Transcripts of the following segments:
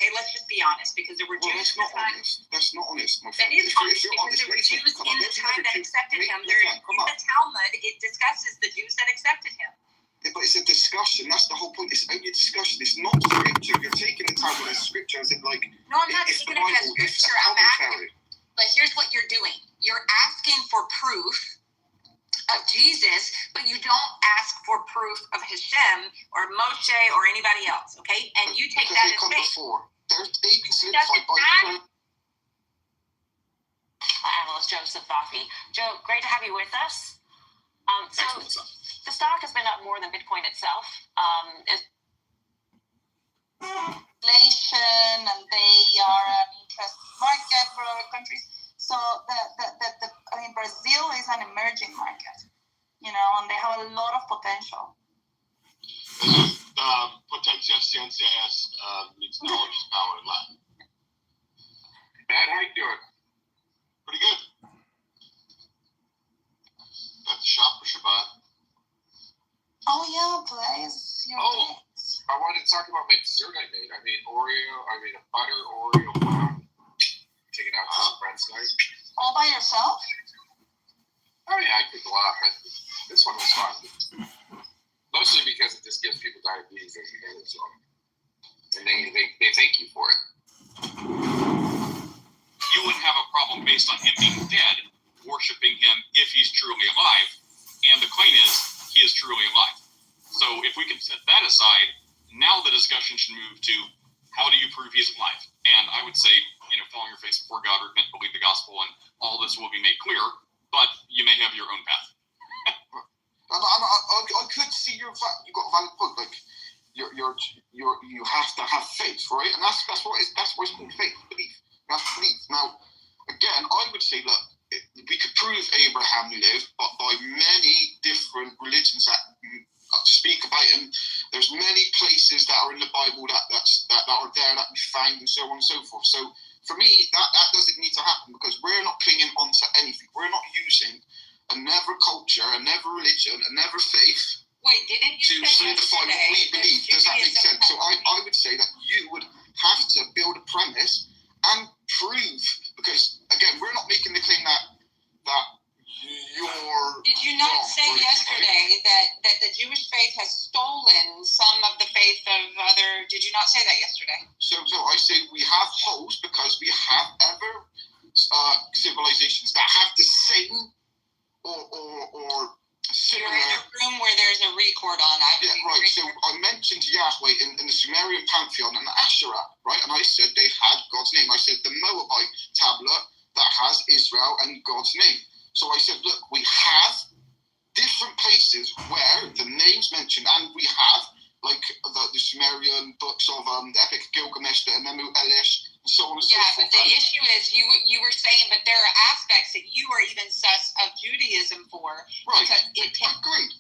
okay? Let's just be honest, because there were Jews at the time. That's not honest, my friend. That is honest, because there were Jews in the time that accepted him. In the Talmud, it discusses the Jews that accepted him. Yeah, but it's a discussion. That's the whole point. It's only a discussion. It's not scripture. You're taking the Talmud as scripture as if like... No, I'm not taking it as scripture. I'm asking. But here's what you're doing. You're asking for proof of Jesus, but you don't ask for proof of Hashem or Moshe or anybody else, okay? And you take that as faith. They've been solidified by... Analyst Joseph Vafi. Joe, great to have you with us. So the stock has been up more than Bitcoin itself. Inflation, and they are an interest market for other countries. So Brazil is an emerging market, and they have a lot of potential. Potencia ciencia es means knowledge is power in Latin. Matt, how you doing? Pretty good. At the shop for Shabbat. Oh yeah, please. I wanted to talk about my dessert I made. I made a butter Oreo brownie. Take it out to some friends tonight. All by yourself? Oh yeah, I cooked a lot, but this one was fun. Mostly because it just gives people diabetes as you get it to them. And they thank you for it. You wouldn't have a problem based on him being dead, worshiping him if he's truly alive. And the claim is, he is truly alive. So if we can set that aside, now the discussion should move to, how do you prove he's alive? And I would say, fall on your face before God, repent, believe the gospel, and all this will be made clear, but you may have your own path. I could see you've got a valid point. Like you have to have faith, right? And that's what's called faith, belief. That's belief. Now, again, I would say that we could prove Abraham lived, but by many different religions that speak about him. There's many places that are in the Bible that are there that we find, and so on and so forth. So for me, that doesn't need to happen, because we're not clinging onto anything. We're not using another culture, another religion, another faith. Wait, didn't you to solidify what we believe? Does that make sense? So I would say that you would have to build a premise and prove, because again, we're not making the claim that you're... Did you not say yesterday that the Jewish faith has stolen some of the faith of other... Did you not say that yesterday? So I say we have holes because we have other civilizations that have the same or similar... You're in a room where there's a record on. Yeah, right. So I mentioned Yahweh in the Sumerian pantheon and Asherah, right? And I said they had God's name. I said the Moabite tablet that has Israel and God's name. So I said, look, we have different places where the name's mentioned, and we have like the Sumerian books of the Epic of Gilgamesh, the Enemu Elish, and so on and so forth. Yeah, but the issue is you were saying, but there are aspects that you are even sus of Judaism for. Right. Agreed.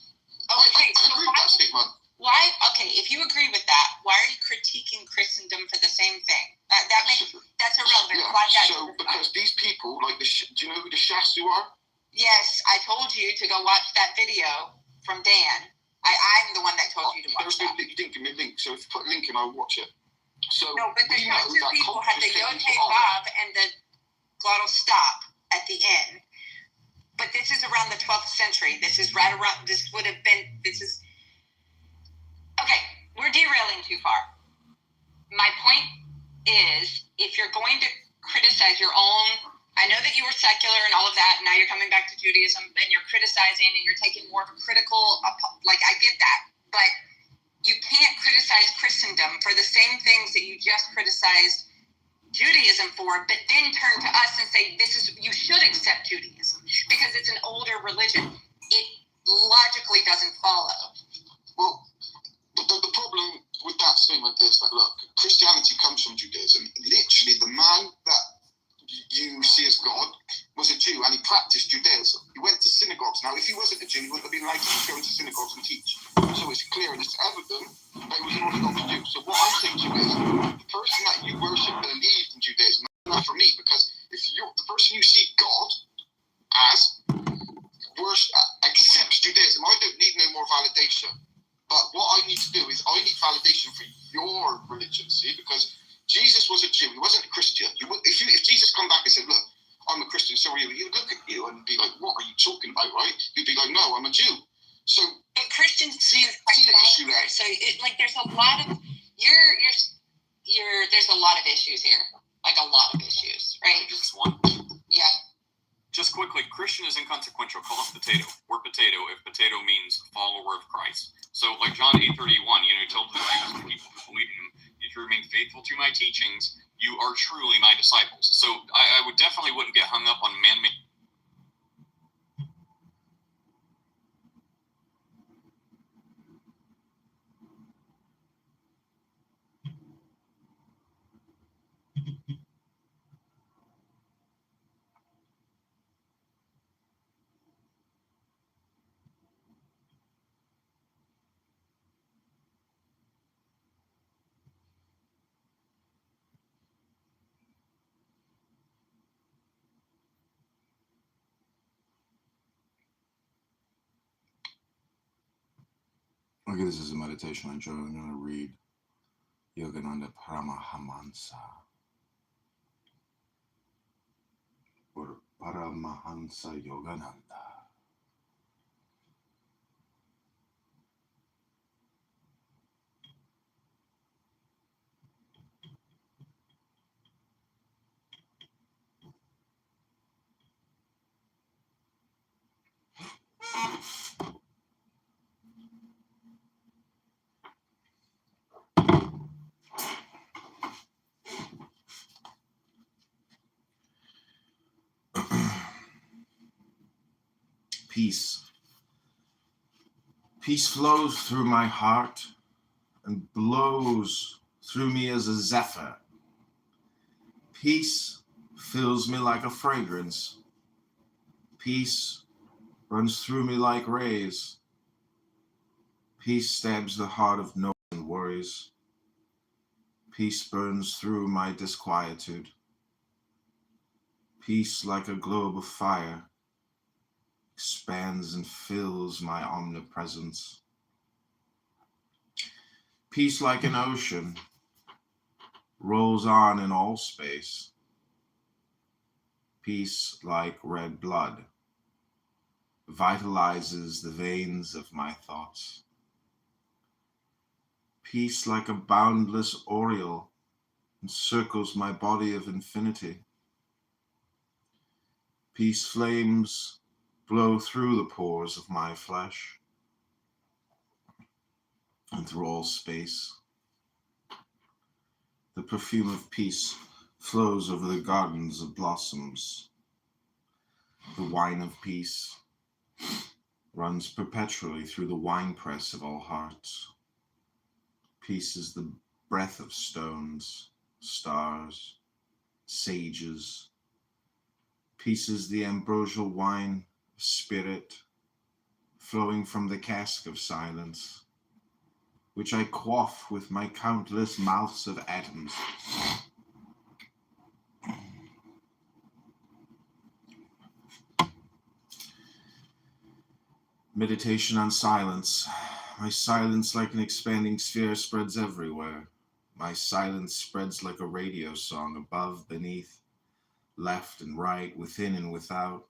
Okay, so agree with that statement. Why? Okay, if you agree with that, why are you critiquing Christendom for the same thing? That's irrelevant. Yeah, because these people, like do you know who the Shasu are? Yes, I told you to go watch that video from Dan. I'm the one that told you to watch that. You didn't give me a link, so if you put a link in, I'll watch it. So no, but the Shasu people had the Yod Hey Vav and the glottal stop at the end. But this is around the 12th century. This is okay, we're derailing too far. My point is, if you're going to criticize your own... I know that you were secular and all of that, and now you're coming back to Judaism, and you're criticizing, and you're taking more of a critical, I get that, but you can't criticize Christendom for the same things that you just criticized Judaism for, but then turn to us and say, you should accept Judaism, because it's an older religion. It logically doesn't follow. Well, the problem with that statement is that, look, Christianity comes from Judaism. Literally, the man that you see as God was a Jew, and he practiced Judaism. He went to synagogues. Now, if he wasn't a Jew, he wouldn't have been allowed to go into synagogues and teach. So it's clear and it's evident that he was an Orthodox Jew. So what I'm saying to you is, the person that you worship believed in Judaism. Not for me, because if you're the person you see God as accepts Judaism, I don't need no more validation. But what I need to do is I need validation for your religion, see, because Jesus was a Jew, he wasn't a Christian. If Jesus come back and said, look, I'm a Christian, so are you, he would look at you and be like, what are you talking about, right? You'd be like, no, I'm a Jew. So and Christians see the issue there. So there's a lot of there's a lot of issues here, like a lot of issues, right? Just one. Yeah. Just quickly, Christian is inconsequential. Call us potato. We're potato if potato means follower of Christ. So, like John 8:31, he told the Jews, the people who believe in him, if you remain faithful to my teachings, you are truly my disciples. So, I would definitely wouldn't get hung up on man-made. Okay, this is a meditation I enjoy. I'm going to read Yogananda Paramahamsa, or Paramahansa Yogananda. Peace. Peace flows through my heart and blows through me as a zephyr. Peace fills me like a fragrance. Peace runs through me like rays. Peace stabs the heart of no one worries. Peace burns through my disquietude. Peace, like a globe of fire, expands and fills my omnipresence. Peace, like an ocean, rolls on in all space. Peace, like red blood, vitalizes the veins of my thoughts. Peace, like a boundless aureole, encircles my body of infinity. Peace flames blow through the pores of my flesh and through all space. The perfume of peace flows over the gardens of blossoms. The wine of peace runs perpetually through the winepress of all hearts. Peace is the breath of stones, stars, sages. Peace is the ambrosial wine of spirit flowing from the cask of silence, which I quaff with my countless mouths of atoms. Meditation on silence. My silence, like an expanding sphere, spreads everywhere. My silence spreads like a radio song, above, beneath, left and right, within and without.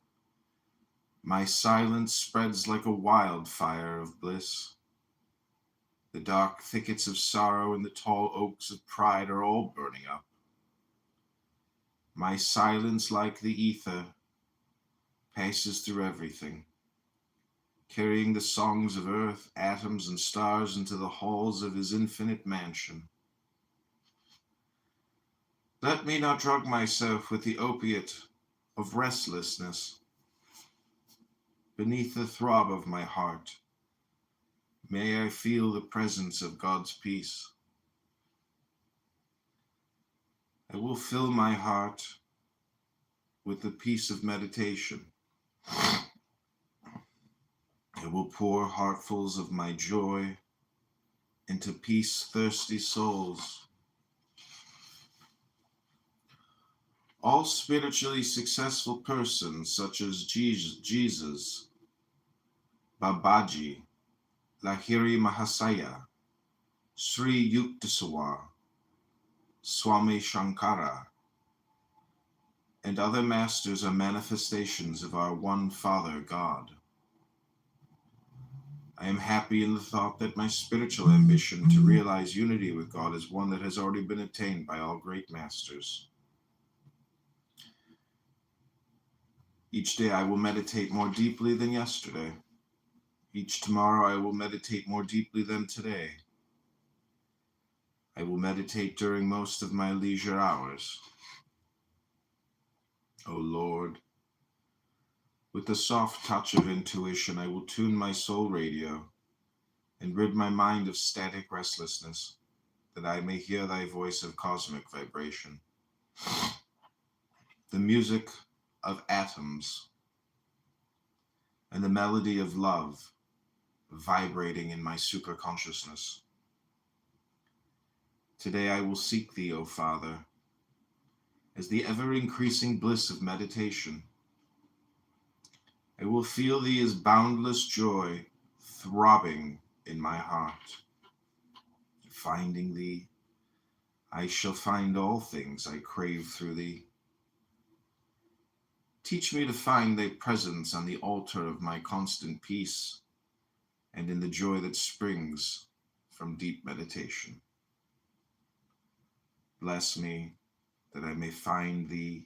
My silence spreads like a wildfire of bliss. The dark thickets of sorrow and the tall oaks of pride are all burning up. My silence, like the ether, passes through everything, carrying the songs of earth, atoms, and stars into the halls of his infinite mansion. Let me not drug myself with the opiate of restlessness. Beneath the throb of my heart, may I feel the presence of God's peace. I will fill my heart with the peace of meditation. I will pour heartfuls of my joy into peace-thirsty souls. All spiritually successful persons, such as Jesus, Babaji, Lahiri Mahasaya, Sri Yukteswar, Swami Shankara, and other masters are manifestations of our one Father God. I am happy in the thought that my spiritual ambition to realize unity with God is one that has already been attained by all great masters. Each day I will meditate more deeply than yesterday. Each tomorrow I will meditate more deeply than today. I will meditate during most of my leisure hours. O Lord, with the soft touch of intuition, I will tune my soul radio and rid my mind of static restlessness, that I may hear thy voice of cosmic vibration, the music of atoms, and the melody of love vibrating in my superconsciousness. Today I will seek thee, O Father, as the ever-increasing bliss of meditation. I will feel thee as boundless joy throbbing in my heart. Finding thee, I shall find all things I crave through thee. Teach me to find thy presence on the altar of my constant peace and in the joy that springs from deep meditation. Bless me that I may find thee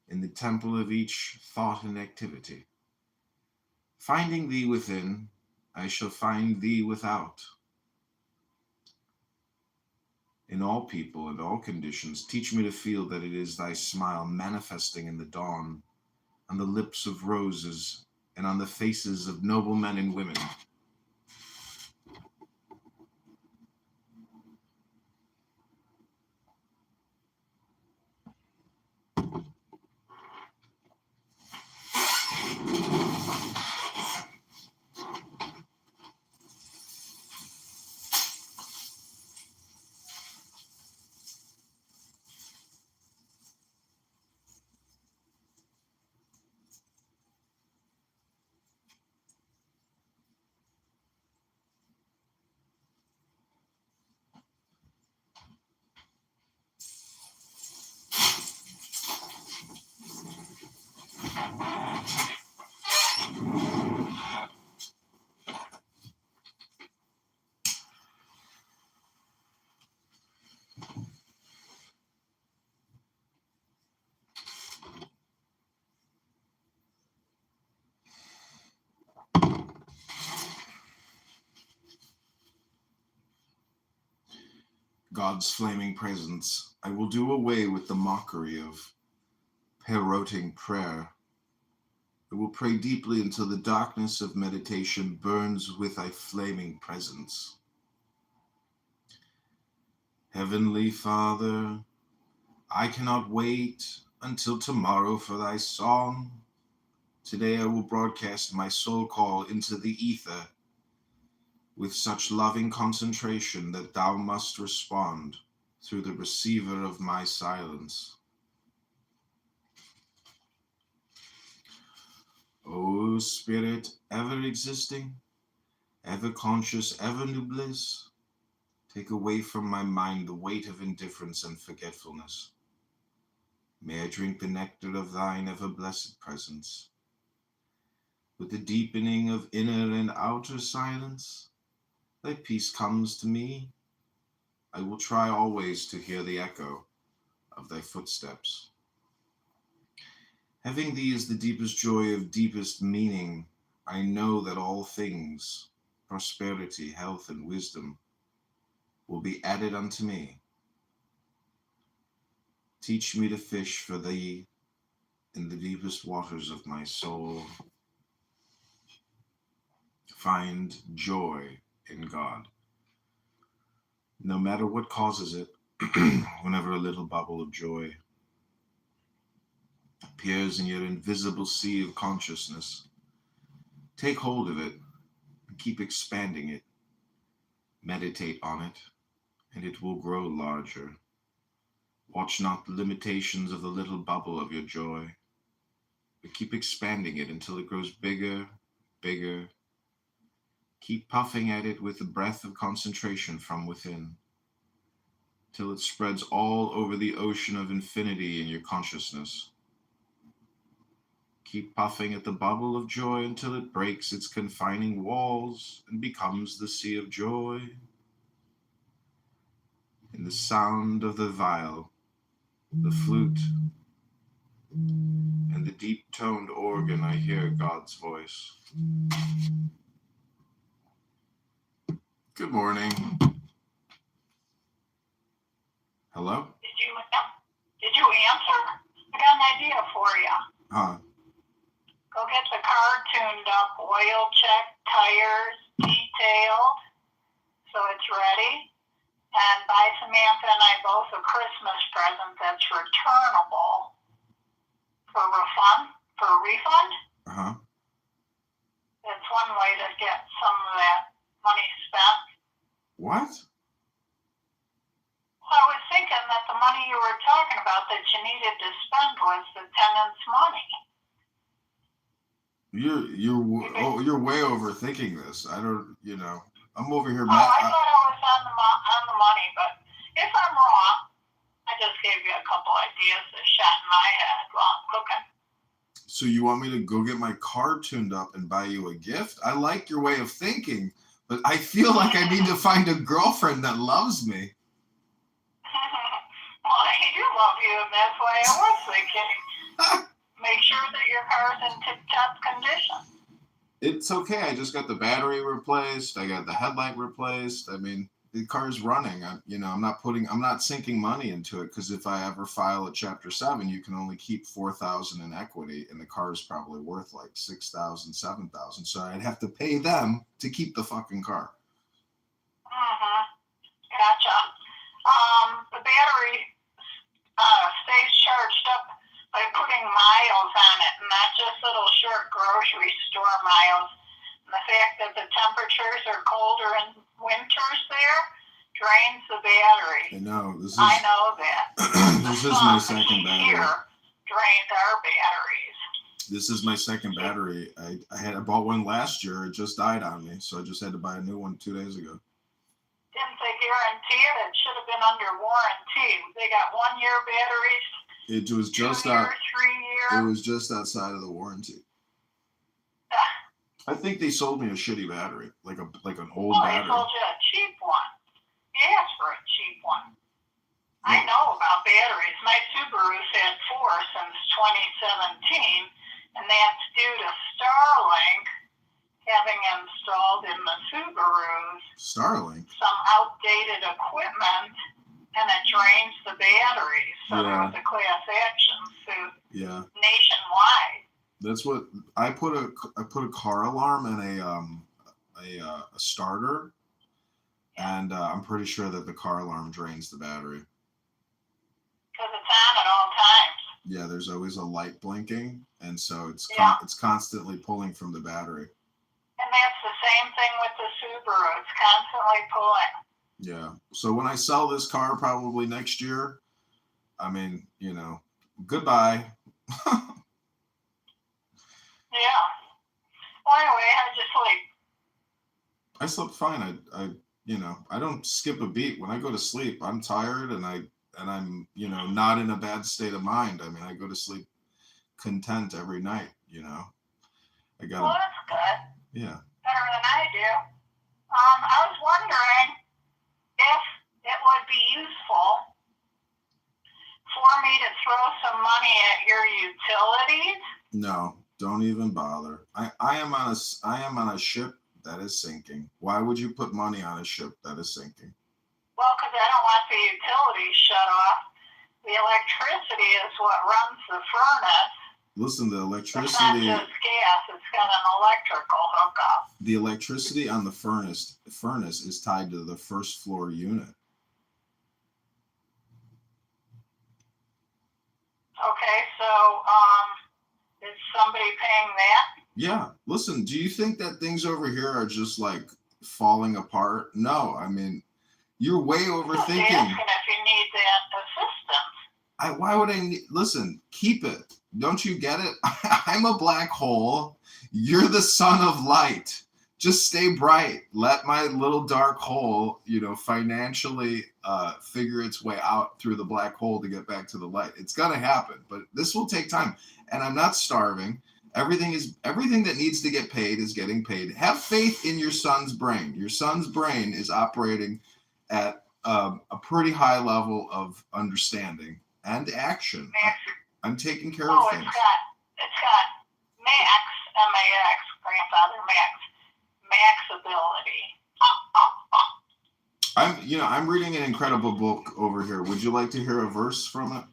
in the temple of each thought and activity. Finding thee within, I shall find thee without. In all people and all conditions, teach me to feel that it is thy smile manifesting in the dawn, on the lips of roses, and on the faces of noble men and women. God's flaming presence, I will do away with the mockery of perorating prayer. I will pray deeply until the darkness of meditation burns with thy flaming presence. Heavenly Father, I cannot wait until tomorrow for thy song. Today I will broadcast my soul call into the ether with such loving concentration that thou must respond through the receiver of my silence. O Spirit, ever existing, ever conscious, ever new bliss, take away from my mind the weight of indifference and forgetfulness. May I drink the nectar of thine ever-blessed presence. With the deepening of inner and outer silence, thy peace comes to me. I will try always to hear the echo of thy footsteps. Having thee as the deepest joy of deepest meaning, I know that all things, prosperity, health, and wisdom, will be added unto me. Teach me to fish for thee in the deepest waters of my soul. Find joy in God. No matter what causes it, whenever a little bubble of joy appears in your invisible sea of consciousness, take hold of it and keep expanding it. Meditate on it, and it will grow larger. Watch not the limitations of the little bubble of your joy, but keep expanding it until it grows bigger, bigger. Keep puffing at it with the breath of concentration from within. till it spreads all over the ocean of infinity in your consciousness. Keep puffing at the bubble of joy until it breaks its confining walls and becomes the sea of joy. In the sound of the viol, the flute, and the deep-toned organ, I hear God's voice. Good morning. Hello? Did you answer? I got an idea for you. Huh. Go get the car tuned up, oil checked, tires detailed, so it's ready. And buy Samantha and I both a Christmas present that's returnable for refund. Uh-huh. It's one way to get some of that money spent. What? I was thinking that the money you were talking about that you needed to spend was the tenant's money. You're way overthinking this. I don't, I'm over here. I thought I was on the money, but if I'm wrong, I just gave you a couple ideas that shot in my head while I'm cooking. So you want me to go get my car tuned up and buy you a gift? I like your way of thinking, but I feel like I need to find a girlfriend that loves me. Well, I do love you, and that's why I was thinking. Make sure that your car's in tip-top condition. It's okay. I just got the battery replaced. I got the headlight replaced. I mean, the car's running. I'm not sinking money into it, because if I ever file a Chapter 7, you can only keep $4,000 in equity, and the car is probably worth like $6,000, $7,000. So I'd have to pay them to keep the fucking car. Gotcha. The battery stays charged up by putting miles on it, and not just little short grocery store miles. And the fact that the temperatures are colder in winters there drains the battery. I know that. This is my second battery. Here drains our batteries. This is my second battery. I bought one last year. It just died on me, so I just had to buy a new one 2 days ago. Didn't they guarantee it? It should have been under warranty. They got 1 year batteries. It was just 2 year, 3 year. It was just outside of the warranty. I think they sold me a shitty battery, like an old battery. They sold you a cheap one. You asked for a cheap one. I know about batteries. My Subaru's had 4 since 2017, and that's due to Starlink having installed in the Subarus. Starlink? Some outdated equipment, and it drains the batteries. So there was a class action suit nationwide. That's what I put a car alarm and a starter, and I'm pretty sure that the car alarm drains the battery. Because it's on at all times. Yeah, there's always a light blinking, and so it's constantly pulling from the battery. And that's the same thing with the Subaru. It's constantly pulling. Yeah. So when I sell this car probably next year, I mean, goodbye. Yeah. Well, anyway, how'd you sleep? I slept fine. I don't skip a beat. When I go to sleep, I'm tired and I'm, not in a bad state of mind. I mean, I go to sleep content every night, Well, that's good. Yeah. Better than I do. I was wondering if it would be useful for me to throw some money at your utilities. No, don't even bother. I am on a ship that is sinking. Why would you put money on a ship that is sinking? Well, because I don't want the utilities shut off. The electricity is what runs the furnace. Listen, the electricity... It's not just gas, it's got an electrical hookup. The electricity on the furnace is tied to the first floor unit. Okay, so is somebody paying that? Yeah. Listen, do you think that things over here are just like falling apart? No, I mean, you're way overthinking. I'm asking if you need that assistance. Why would I need... Listen, keep it. Don't you get it? I'm a black hole. You're the son of light. just stay bright. Let my little dark hole, financially figure its way out through the black hole to get back to the light. It's gonna happen, but this will take time. And I'm not starving. Everything that needs to get paid is getting paid. Have faith in your son's brain. Your son's brain is operating at a pretty high level of understanding and action. I'm taking care of things. It's got Max, M-A-X, grandfather Max ability. I'm reading an incredible book over here. Would you like to hear a verse from it?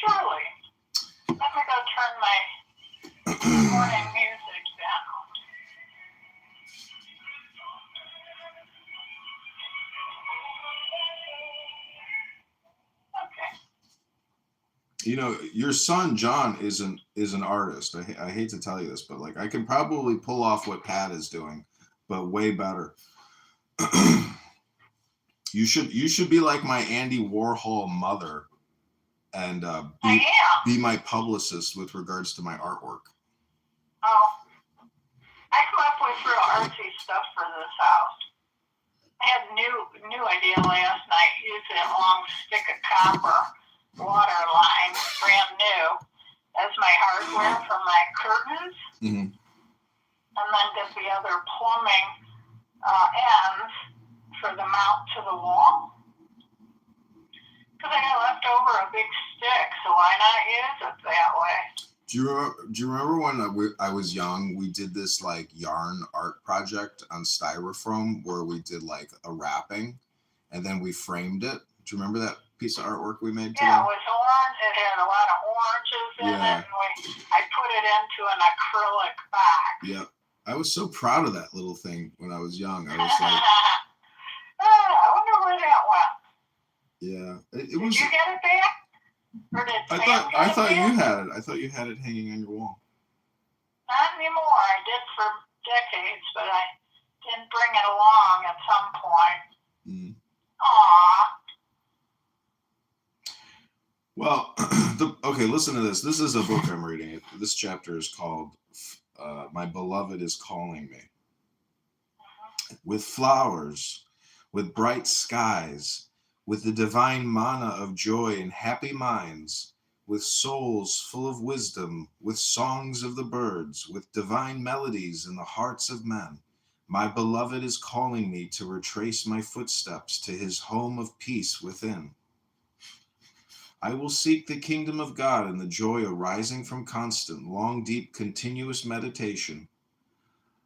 Surely. Let me go turn my morning music down. Okay. Your son John is an artist. I hate to tell you this, but I can probably pull off what Pat is doing, but way better. You should be like my Andy Warhol mother, and be my publicist with regards to my artwork. Oh, I come up with real artsy stuff for this house. I had a new idea last night. Use a long stick of copper water line, brand new, as my hardware for my curtains. Mm-hmm. And then get the other plumbing ends for the mount to the wall. Because I got left over a big stick, so why not use it that way? Do you remember when I was young, we did this yarn art project on styrofoam where we did a wrapping and then we framed it? Do you remember that piece of artwork we made today? Yeah, it was orange. It had a lot of oranges in it, and I put it into an acrylic box. Yep. I was so proud of that little thing when I was young. I was like, I wonder where that went. Yeah, it did was. Did you get it back? Or did I thought you had it. I thought you had it hanging on your wall. Not anymore. I did for decades, but I didn't bring it along at some point. Mm. Aww. Well, okay, listen to this. This is a book I'm reading. This chapter is called My Beloved is Calling Me. With flowers, with bright skies, with the divine manna of joy and happy minds, with souls full of wisdom, with songs of the birds, with divine melodies in the hearts of men, my beloved is calling me to retrace my footsteps to his home of peace within. I will seek the kingdom of God and the joy arising from constant, long, deep, continuous meditation.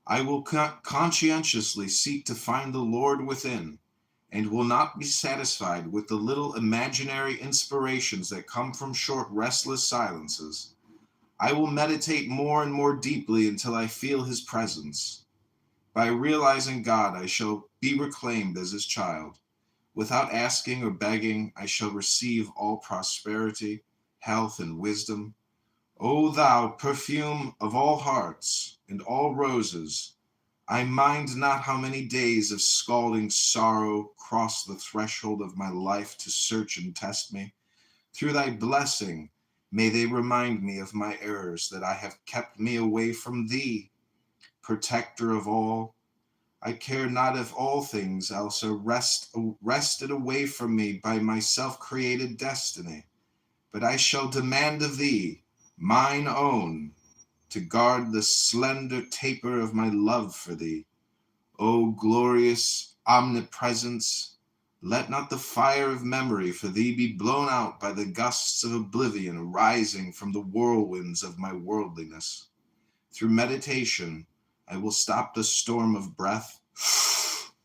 I will conscientiously seek to find the Lord within, and will not be satisfied with the little imaginary inspirations that come from short, restless silences. I will meditate more and more deeply until I feel his presence. By realizing God, I shall be reclaimed as his child. Without asking or begging, I shall receive all prosperity, health, and wisdom. O thou perfume of all hearts and all roses, I mind not how many days of scalding sorrow cross the threshold of my life to search and test me. Through thy blessing, may they remind me of my errors, that I have kept me away from thee, protector of all. I care not if all things else are wrested away from me by my self-created destiny, but I shall demand of thee, mine own, to guard the slender taper of my love for thee. O glorious omnipresence, let not the fire of memory for thee be blown out by the gusts of oblivion rising from the whirlwinds of my worldliness. Through meditation, I will stop the storm of breath,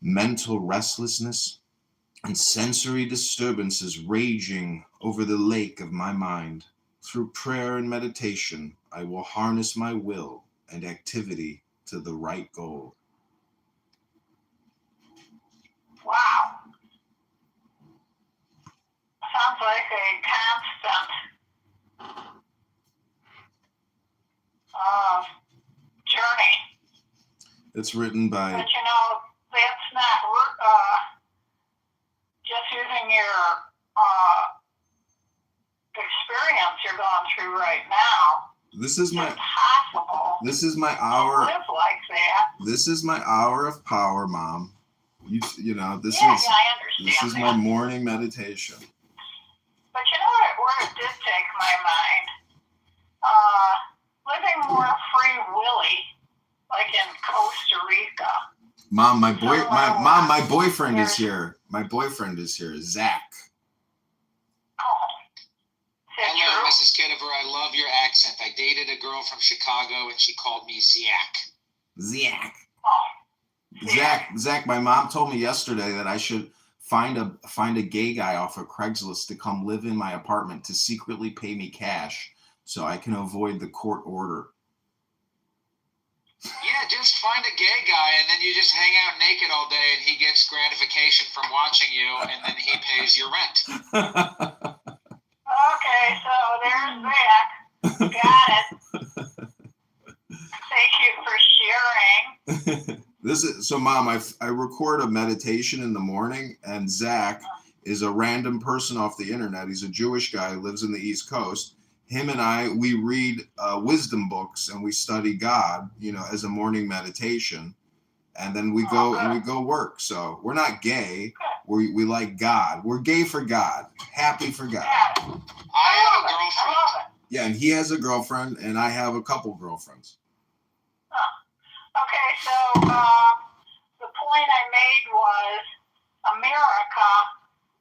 mental restlessness, and sensory disturbances raging over the lake of my mind. Through prayer and meditation, I will harness my will and activity to the right goal. Wow. Sounds like a constant journey. It's written by... But that's not just using your experience you're going through right now. This is my... It's possible. This is my hour. Live like that. This is my hour of power, Mom. You know, this I is understand my morning meditation. But you know where it did take my mind? Living more free willy, like in Costa Rica. Mom, my boyfriend is here. My boyfriend is here, Zach. Oh. Hello, Mrs. Kiddiver. I love your accent. I dated a girl from Chicago, and she called me Zach. Zach. Oh. Zach, my mom told me yesterday that I should find a gay guy off of Craigslist to come live in my apartment to secretly pay me cash so I can avoid the court order. Yeah, just find a gay guy, and then you just hang out naked all day, and he gets gratification from watching you, and then he pays your rent. Okay, so there's Zach. Got it. Thank you for sharing. So Mom, I record a meditation in the morning, and Zach is a random person off the internet. He's a Jewish guy, lives in the East Coast. Him and we read wisdom books, and we study God, you know, as a morning meditation. And then we go work. So we're not gay. We like God. We're gay for God. Happy for God. I have a girlfriend. Yeah, and he has a girlfriend, and I have a couple girlfriends. Okay, so the point I made was America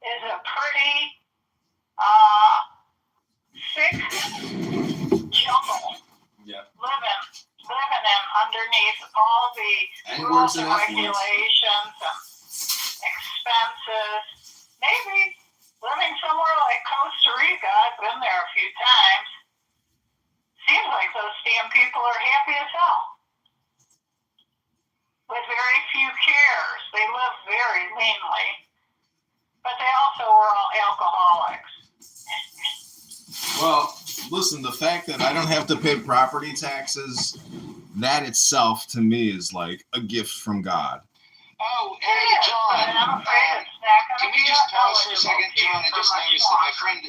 is a pretty sick jungle. Yeah. Living in underneath all the rules and regulations and expenses. Maybe living somewhere like Costa Rica, I've been there a few times. Seems like those damn people are happy as hell. With very few cares. They live very leanly. But they also are all alcoholics. Well, listen, the fact that I don't have to pay property taxes, that itself to me is like a gift from God. Oh, hey, John. I'm afraid it's not can we just pause for a second, John? I just noticed that my friend,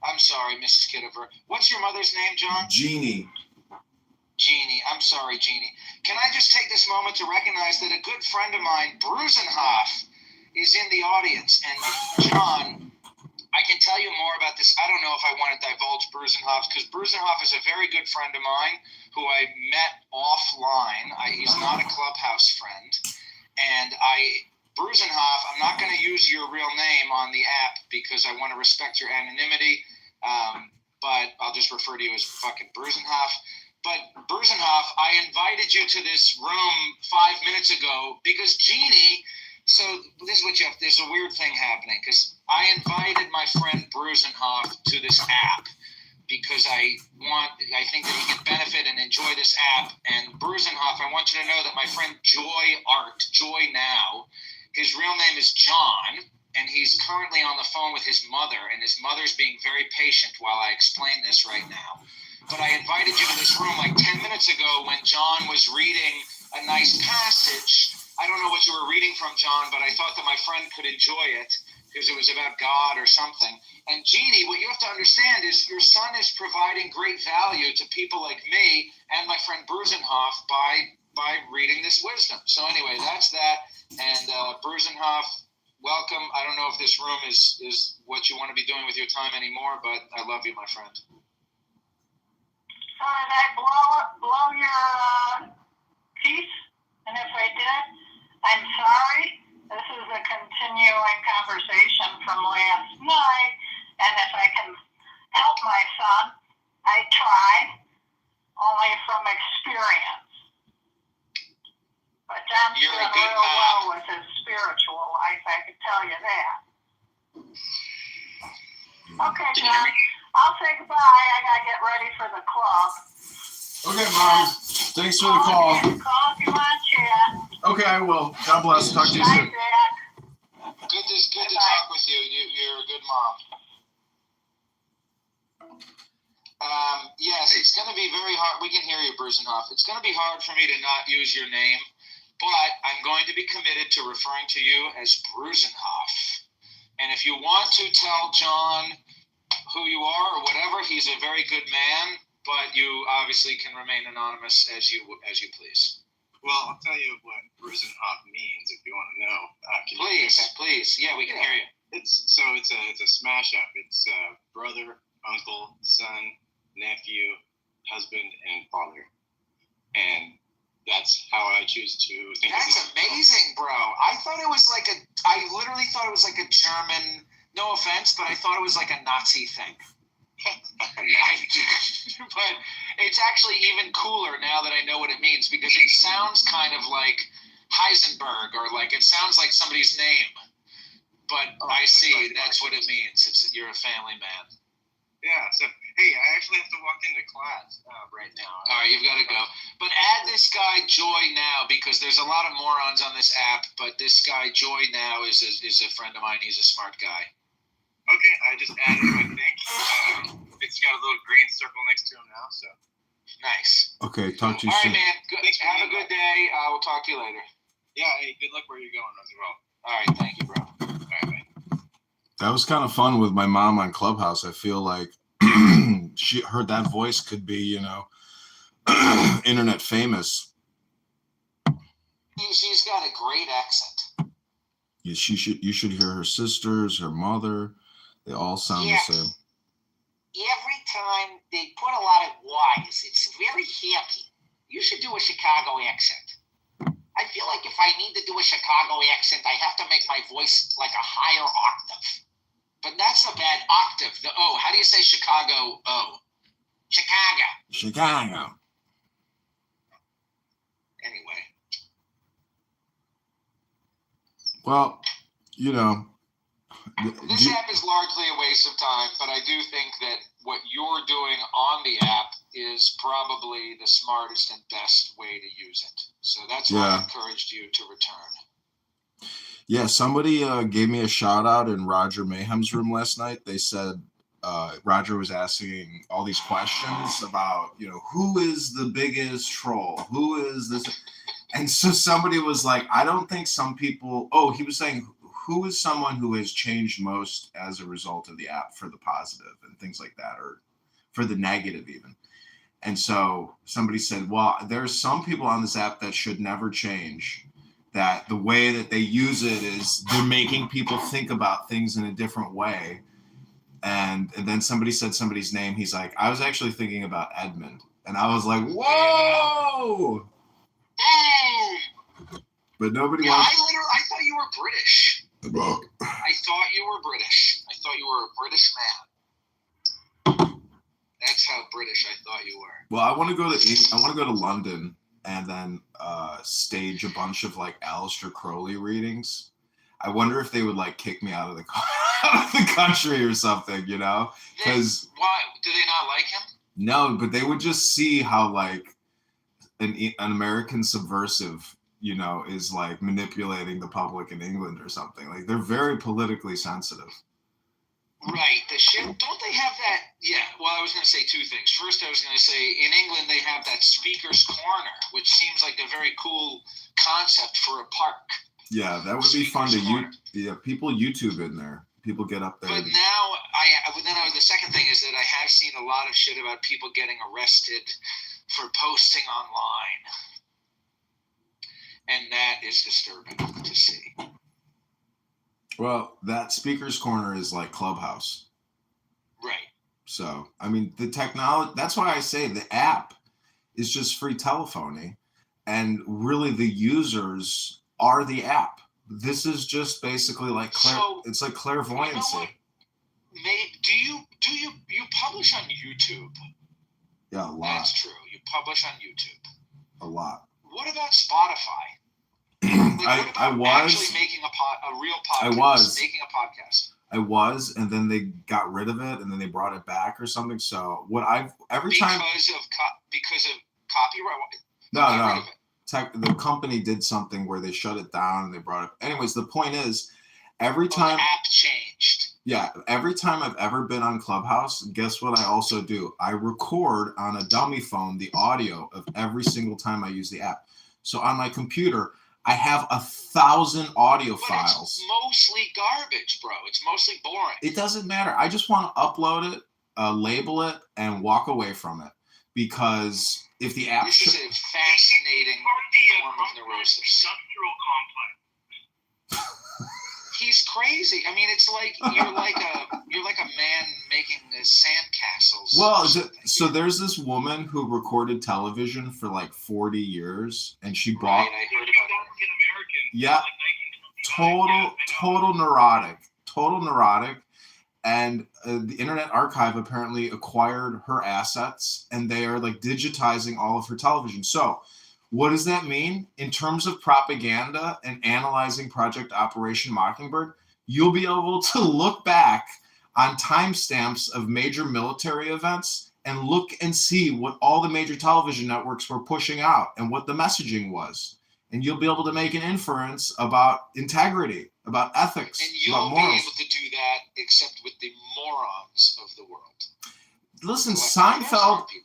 I'm sorry, Mrs. Kiddiver. What's your mother's name, John? Jeannie. Jeannie. I'm sorry, Jeannie. Can I just take this moment to recognize that a good friend of mine, Brusenhoff, is in the audience. And John, I can tell you more about this. I don't know if I want to divulge Brusenhoff, because Brusenhoff is a very good friend of mine who I met offline. He's not a Clubhouse friend. And Brusenhoff, I'm not going to use your real name on the app because I want to respect your anonymity, but I'll just refer to you as fucking Brusenhoff. But Brusenhoff, I invited you to this room 5 minutes ago because Jeannie, so this is what you have, there's a weird thing happening because I invited my friend Brusenhoff to this app because I think that he can benefit and enjoy this app. And Brusenhoff, I want you to know that my friend Joy Now, his real name is John, and he's currently on the phone with his mother, and his mother's being very patient while I explain this right now. But I invited you to this room like 10 minutes ago when John was reading a nice passage. I don't know what you were reading from, John, but I thought that my friend could enjoy it because it was about God or something. And Jeannie, what you have to understand is your son is providing great value to people like me and my friend Brusenhoff by reading this wisdom. So anyway, that's that. And Brusenhoff, welcome. I don't know if this room is what you want to be doing with your time anymore, but I love you, my friend. So did I blow your piece? And if I did, I'm sorry. This is a continuing conversation from last night. And if I can help my son, I tried, only from experience. But John's doing real well with his spiritual life, I can tell you that. Okay, John. I'll say goodbye. I gotta get ready for the club. Okay, Mom. Thanks for the call. Call if you want to chat. Okay, I will. God bless. Talk to you soon. Bye, Zach. Good to talk with you. You're a good mom. Yes, it's going to be very hard. We can hear you, Brusenhoff. It's going to be hard for me to not use your name, but I'm going to be committed to referring to you as Brusenhoff. And if you want to tell John who you are or whatever, he's a very good man, but you obviously can remain anonymous as you please. Well, I'll tell you what Brusenhoff means if you want to know. Please. Yeah, we can hear you. It's a smash up. It's brother, uncle, son, nephew, husband, and father, and that's how I choose to think. That's amazing, bro. I literally thought it was like a German. No offense, but I thought it was like a Nazi thing. But it's actually even cooler now that I know what it means, because it sounds kind of like Heisenberg, or like it sounds like somebody's name. But I see that's what it means. You're a family man. Yeah. So hey, I actually have to walk into class right now. All right, you've got to go. But add this guy Joy now, because there's a lot of morons on this app. But this guy Joy now is a friend of mine. He's a smart guy. Okay, I just added him, I think. It's got a little green circle next to him now, so. Nice. Okay, talk to you All soon. right, man. Good. Have a good day. We'll talk to you later. Yeah, hey, good luck where you're going as well. All right, thank you, bro. All right, bye. That was kind of fun with my mom on Clubhouse. I feel like she heard that voice could be, you know, internet famous. She's got a great accent. You should hear her sisters, her mother. They all sound the same. Every time they put a lot of Y's, it's very happy. You should do a Chicago accent. I feel like if I need to do a Chicago accent, I have to make my voice like a higher octave. But that's a bad octave. The O. How do you say Chicago O? Chicago. Anyway. Well, you know. This app is largely a waste of time, but I do think that what you're doing on the app is probably the smartest and best way to use it. So that's why I encouraged you to return. Yeah, somebody gave me a shout out in Roger Mayhem's room last night. They said Roger was asking all these questions about, you know, who is the biggest troll? Who is this? And so somebody was like, I don't think some people, he was saying, who is someone who has changed most as a result of the app for the positive and things like that, or for the negative even? And so somebody said, well, there's some people on this app that should never change, that the way that they use it is they're making people think about things in a different way. And then somebody said somebody's name. He's like, I was actually thinking about Edmund. And I was like, whoa! But nobody wants... I thought you were British. I thought you were British. I thought you were a British man. That's how British I thought you were. Well, I want to go to London and then stage a bunch of like Aleister Crowley readings. I wonder if they would like kick me out of the country or something, you know? Because why do they not like him? No, but they would just see how like an American subversive, you know, is like manipulating the public in England or something. Like they're very politically sensitive. Right. Don't they have that? Yeah. Well, I was going to say two things. First, I was going to say in England they have that speaker's corner, which seems like a very cool concept for a park. Yeah, that would be fun to people YouTube in there. People get up there. But now, the second thing is that I have seen a lot of shit about people getting arrested for posting online. And that is disturbing to see. Well, that speaker's corner is like Clubhouse. Right. So, I mean, the technology, that's why I say the app is just free telephoning. And really the users are the app. This is just basically like, it's like clairvoyancy. You know what? Do you publish on YouTube? Yeah, a lot. That's true. You publish on YouTube. A lot. What about Spotify? I was actually making a real podcast. I was making a podcast. I was, and then they got rid of it, and then they brought it back or something. So because of copyright. No. The company did something where they shut it down and they brought it. Anyways, the point is, every time the app changed. Yeah, every time I've ever been on Clubhouse, guess what I also do? I record on a dummy phone the audio of every single time I use the app. So on my computer, I have 1,000 audio files. It's mostly garbage, bro. It's mostly boring. It doesn't matter. I just want to upload it, label it, and walk away from it. because if the app... This is a fascinating form of neurosis. Industrial complex. He's crazy. I mean, it's like you're like a man making sandcastles. Well, so there's this woman who recorded television for like 40 years, and she bought... Right, I heard about that. Yeah, total neurotic. And the Internet Archive apparently acquired her assets, and they are like digitizing all of her television. So what does that mean in terms of propaganda and analyzing Project Operation Mockingbird? You'll be able to look back on timestamps of major military events and look and see what all the major television networks were pushing out and what the messaging was. And you'll be able to make an inference about integrity, about ethics, and you'll about be morals. able to do that except with the morons of the world. Listen, Like,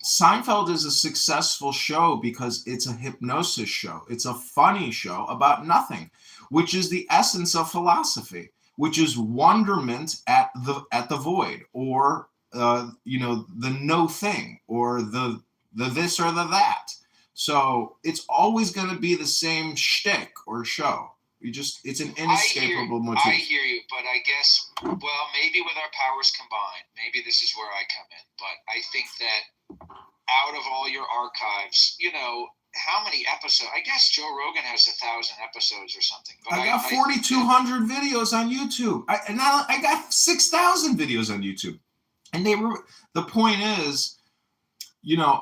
Seinfeld is a successful show because it's a hypnosis show. It's a funny show about nothing, which is the essence of philosophy, which is wonderment at the void, or the no thing, or the this or the that. So it's always going to be the same shtick or show. It's an inescapable motif. I hear you, but I guess, well, maybe with our powers combined, maybe this is where I come in. But I think that out of all your archives, how many episodes? I guess Joe Rogan has 1,000 episodes or something. But I got 4,200 videos on YouTube. I got 6,000 videos on YouTube. And the point is,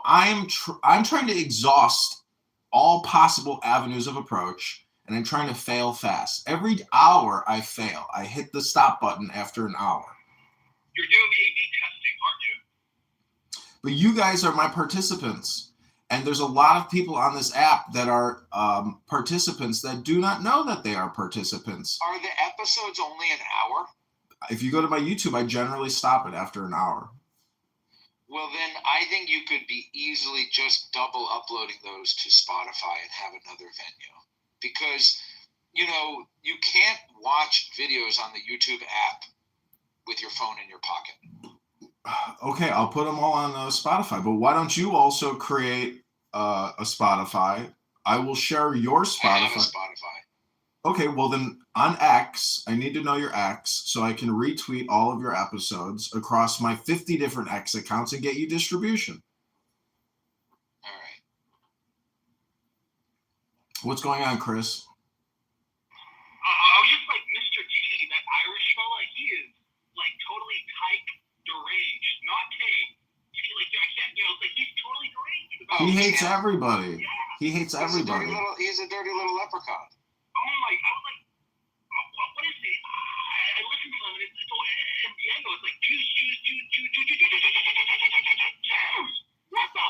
I'm trying to exhaust all possible avenues of approach. And I'm trying to fail fast. Every hour I fail. I hit the stop button after an hour. You're doing A/B testing, aren't you? But you guys are my participants. And there's a lot of people on this app that are participants that do not know that they are participants. Are the episodes only an hour? If you go to my YouTube, I generally stop it after an hour. Well, then I think you could be easily just double uploading those to Spotify and have another venue. Because, you can't watch videos on the YouTube app with your phone in your pocket. Okay, I'll put them all on Spotify. But why don't you also create a Spotify? I will share your Spotify. I have a Spotify. Okay, well then on X, I need to know your X so I can retweet all of your episodes across my 50 different X accounts and get you distribution. All right. What's going on, Chris? I was just like Mr. T, that Irish fella. He is like totally type deranged, not K. Like I can't, like he's totally deranged. He hates everybody. Yeah. He hates everybody. He's a dirty little leprechaun. Oh my! I was like, what is it? I listened to him, and it's all in Diego. It's like Jews. What the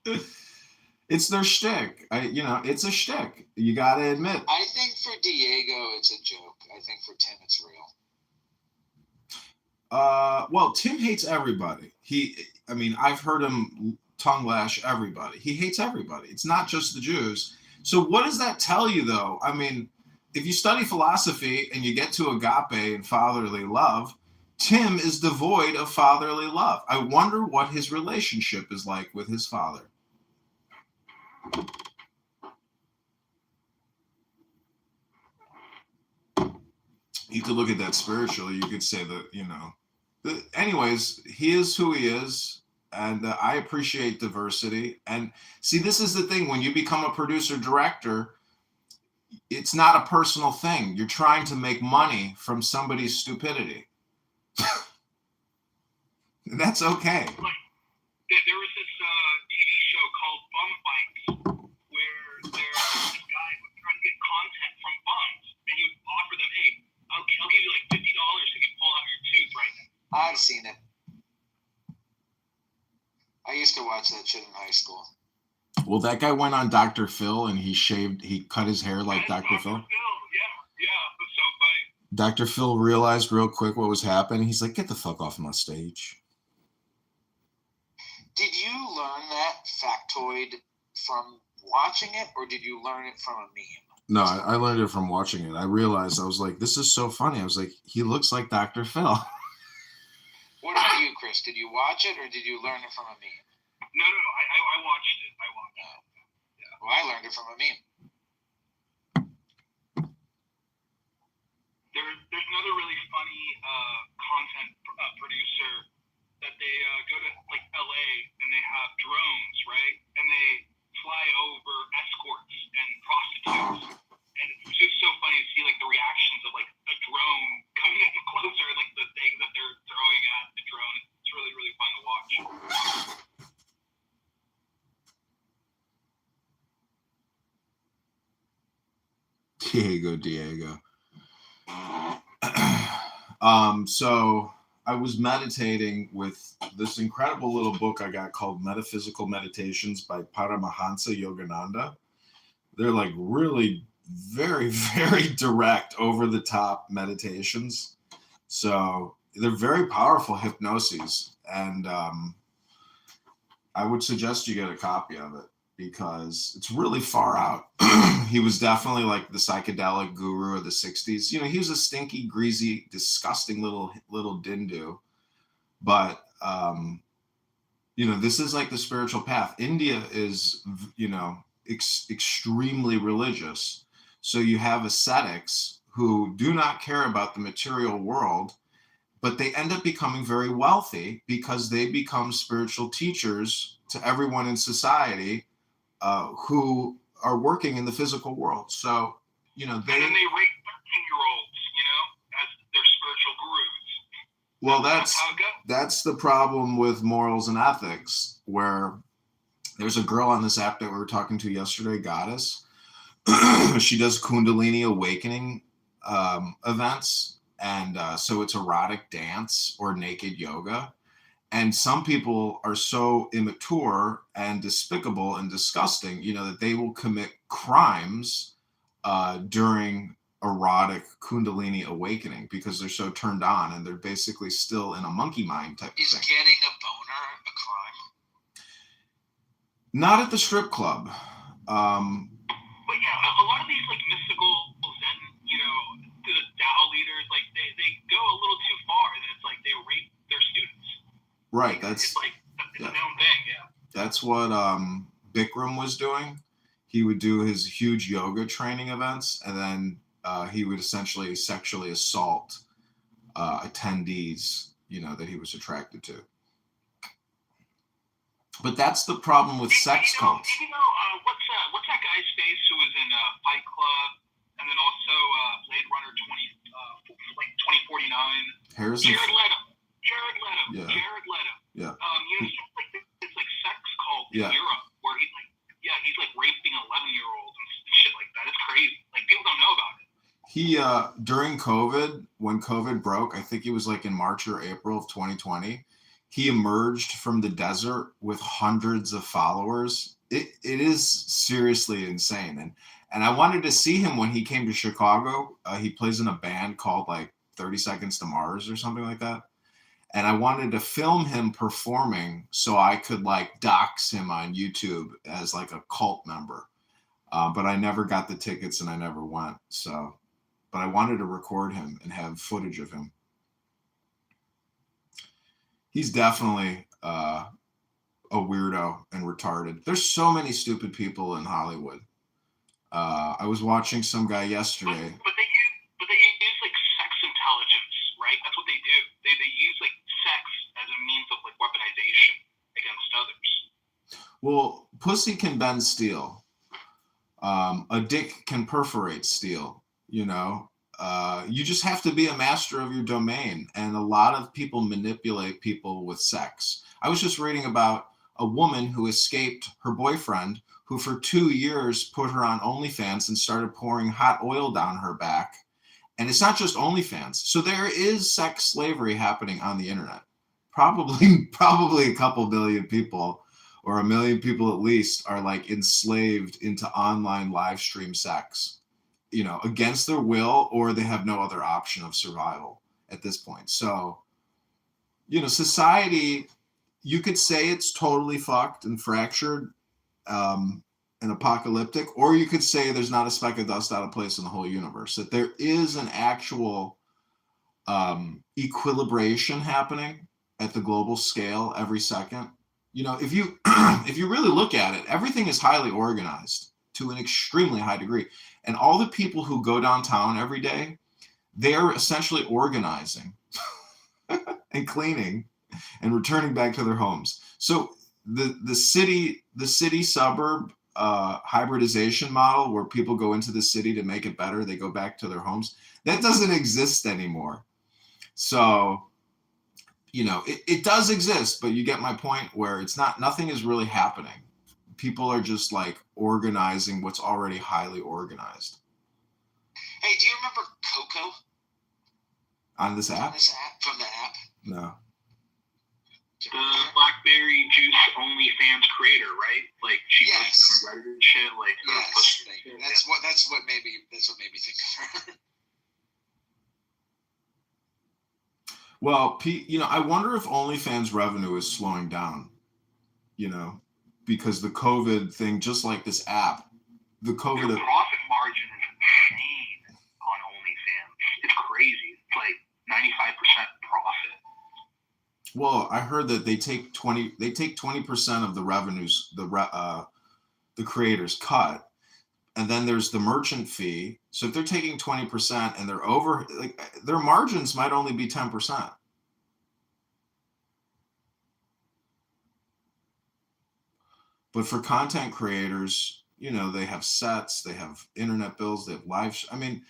fuck? It's their shtick. It's a shtick. You got to admit. I think for Diego, it's a joke. I think for Tim, it's real. Well, Tim hates everybody. I've heard him tongue lash everybody. He hates everybody. It's not just the Jews. So what does that tell you, though? I mean, if you study philosophy and you get to agape and fatherly love, Tim is devoid of fatherly love. I wonder what his relationship is like with his father. You could look at that spiritually. You could say that, anyways, he is who he is. And I appreciate diversity. And see, this is the thing. When you become a producer director, it's not a personal thing. You're trying to make money from somebody's stupidity. That's okay. There was this TV show called Bum Fights where this guy was trying to get content from bums, and he would offer them, "Hey, I'll give you like $50 if you pull out your tooth right now." I've seen it. I used to watch that shit in high school. Well, that guy went on Dr. Phil and he cut his hair like Dr. Phil. Yeah, that's so funny. Dr. Phil realized real quick what was happening. He's like, "Get the fuck off my stage." Did you learn that factoid from watching it, or did you learn it from a meme? No, I learned it from watching it. I realized, I was like, this is so funny. I was like, he looks like Dr. Phil. What about you, Chris? Did you watch it or did you learn it from a meme? No. I watched it. Yeah. Well, I learned it from a meme. There's another really funny content producer that they go to like LA and they have drones, right? And they fly over escorts and prostitutes. And it's just so funny to see like the reactions of like a drone coming in closer, like the things that they're throwing at the drone. It's really, really fun to watch. Diego. So I was meditating with this incredible little book I got called Metaphysical Meditations by Paramahansa Yogananda. They're like really very, very direct, over the top meditations. So they're very powerful hypnoses. And I would suggest you get a copy of it because it's really far out. He was definitely like the psychedelic guru of the 60s. You know, he was a stinky, greasy, disgusting little dindu. But, you know, this is like the spiritual path. India is, you know, extremely religious. So you have ascetics who do not care about the material world, but they end up becoming very wealthy because they become spiritual teachers to everyone in society who are working in the physical world. So, you know, and then they rape 13-year-olds, you know, as their spiritual gurus. Well, that's how it goes. That's the problem with morals and ethics, where there's a girl on this app that we were talking to yesterday, Goddess. She does Kundalini awakening events. And so it's erotic dance or naked yoga. And some people are so immature and despicable and disgusting, you know, that they will commit crimes during erotic Kundalini awakening because they're so turned on and they're basically still in a monkey mind type of thing. Is getting a boner a crime? Not at the strip club. But yeah, a lot of these like mystical Zen, you know, the Tao leaders, like they go a little too far, and it's like they rape their students. Right. It's like it's a known thing. Yeah. That's what Bikram was doing. He would do his huge yoga training events, and then he would essentially sexually assault attendees, you know, that he was attracted to. But that's the problem with sex cults. You know, what's that guy's face who was in Fight Club, and then also Blade Runner 2049? Harrison. Jared Leto. Yeah. Jared Leto. Yeah. You know, he's like this like sex cult in Yeah. Europe where he's like raping 11-year-olds and shit like that. It's crazy. Like people don't know about it. He during COVID, when COVID broke, I think it was like in March or April of 2020, he emerged from the desert with hundreds of followers. It is seriously insane. And I wanted to see him when he came to Chicago. He plays in a band called like 30 Seconds to Mars or something like that. And I wanted to film him performing so I could like dox him on YouTube as like a cult member. But I never got the tickets and I never went. So, but I wanted to record him and have footage of him. He's definitely a weirdo and retarded. There's so many stupid people in Hollywood. I was watching some guy yesterday. But they use like sex intelligence, right? That's what they do. They use like sex as a means of like weaponization against others. Well, pussy can bend steel. A dick can perforate steel, you know. You just have to be a master of your domain. And a lot of people manipulate people with sex. I was just reading about a woman who escaped her boyfriend, who for 2 years put her on OnlyFans and started pouring hot oil down her back. And it's not just OnlyFans. So there is sex slavery happening on the internet. Probably a couple billion people, or 1 million people at least, are like enslaved into online live stream sex, you know, against their will, or they have no other option of survival at this point. So, you know, society, you could say it's totally fucked and fractured and apocalyptic, or you could say there's not a speck of dust out of place in the whole universe, that there is an actual equilibration happening, at the global scale every second. You know, if you if you really look at it, everything is highly organized to an extremely high degree. And all the people who go downtown every day, they're essentially organizing and cleaning and returning back to their homes. So the city suburb hybridization model, where people go into the city to make it better, they go back to their homes, that doesn't exist anymore. So, you know, it does exist, but you get my point, where it's not, nothing is really happening. People are just like organizing what's already highly organized. Hey, do you remember Coco? On this app? From the app? No. The Blackberry Juice OnlyFans creator, right? Like she Yes. posted on Reddit and shit. Like Yes. That's what made me think of her. Well, you know, I wonder if OnlyFans revenue is slowing down, you know, because the COVID thing, just like this app, the COVID. Their profit margin is insane on OnlyFans. It's crazy. It's like 95% profit. Well, I heard that they take 20% of the revenues, the creators cut, and then there's the merchant fee. So if they're taking 20% and they're over, like, their margins might only be 10%. But for content creators, you know, they have sets, they have internet bills, they have live. I mean,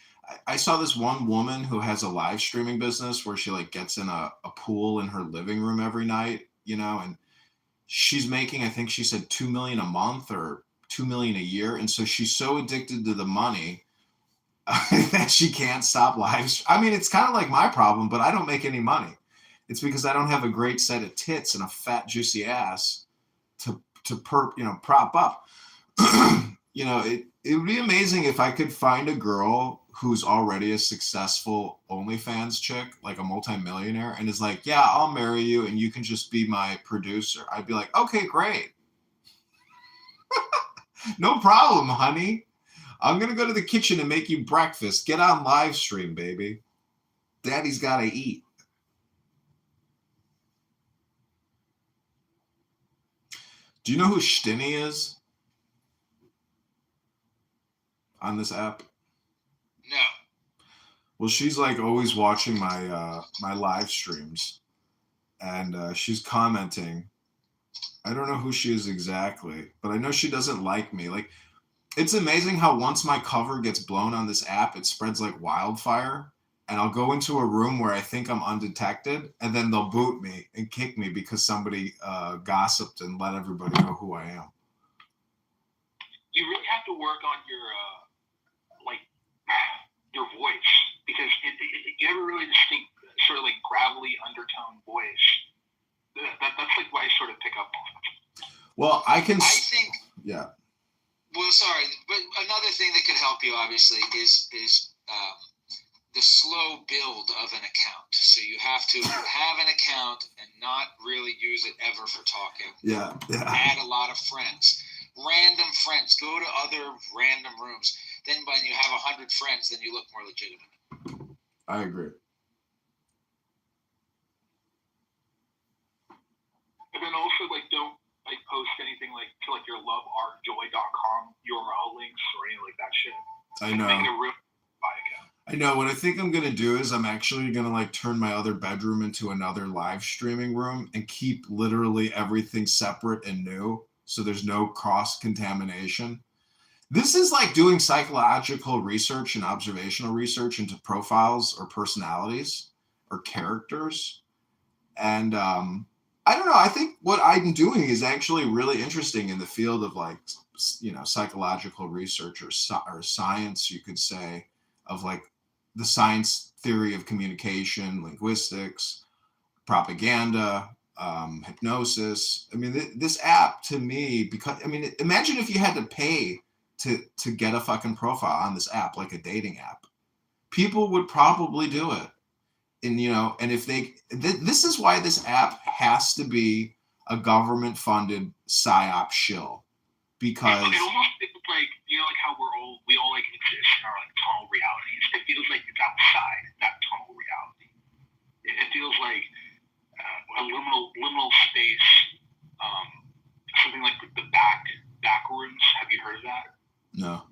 I saw this one woman who has a live streaming business where she like gets in a pool in her living room every night, you know, and she's making, I think she said 2 million a month or 2 million a year. And so she's so addicted to the money that she can't stop live. I mean, it's kind of like my problem, but I don't make any money. It's because I don't have a great set of tits and a fat, juicy ass to prop up. You know, it would be amazing if I could find a girl who's already a successful OnlyFans chick, like a multimillionaire, and is like, yeah, I'll marry you and you can just be my producer. I'd be like, okay, great. No problem, honey. I'm going to go to the kitchen and make you breakfast. Get on live stream, baby. Daddy's got to eat. Do you know who Stinny is on this app? No. Well, she's like always watching my my live streams, and she's commenting. I don't know who she is exactly, but I know she doesn't like me. Like, it's amazing how once my cover gets blown on this app, it spreads like wildfire. And I'll go into a room where I think I'm undetected, and then they'll boot me and kick me because somebody gossiped and let everybody know who I am. You really have to work on your voice, because you have a really distinct sort of like gravelly undertone voice. That's like what I sort of pick up on. Well, I think. Yeah. Well, sorry, but another thing that could help you obviously is the slow build of an account. So you have to have an account and not really use it ever for talking. Yeah. Add a lot of friends, random friends. Go to other random rooms. Then when you have 100 friends, then you look more legitimate. I agree. And then also, like, don't like post anything like to like your loveartjoy.com URL links or anything like that shit. I know. Make it a real buy account. I know. What I think I'm going to do is I'm actually going to like turn my other bedroom into another live streaming room and keep literally everything separate and new, so there's no cross-contamination. This is like doing psychological research and observational research into profiles or personalities or characters. And I don't know. I think what I'm doing is actually really interesting in the field of like, you know, psychological research or science, you could say, of like the science theory of communication, linguistics, propaganda, hypnosis. I mean, this app to me, because, I mean, imagine if you had to pay to get a fucking profile on this app, like a dating app. People would probably do it. And, you know, and if this is why this app has to be a government-funded PSYOP shill. Because it almost feels like, you know, like how we all like exist in our like tunnel realities. It feels like it's outside that tunnel reality. It feels like a liminal space, something like the back rooms. Have you heard of that? No.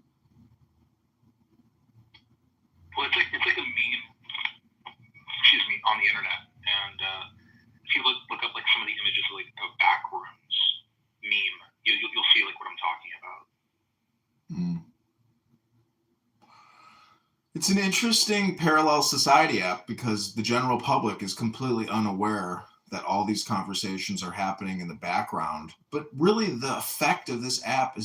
Well, it's like a meme. Excuse me, on the internet, and if you look up like some of the images of like a back rooms meme, you'll see like what I'm talking about. It's an interesting parallel society app because the general public is completely unaware that all these conversations are happening in the background. But really, the effect of this app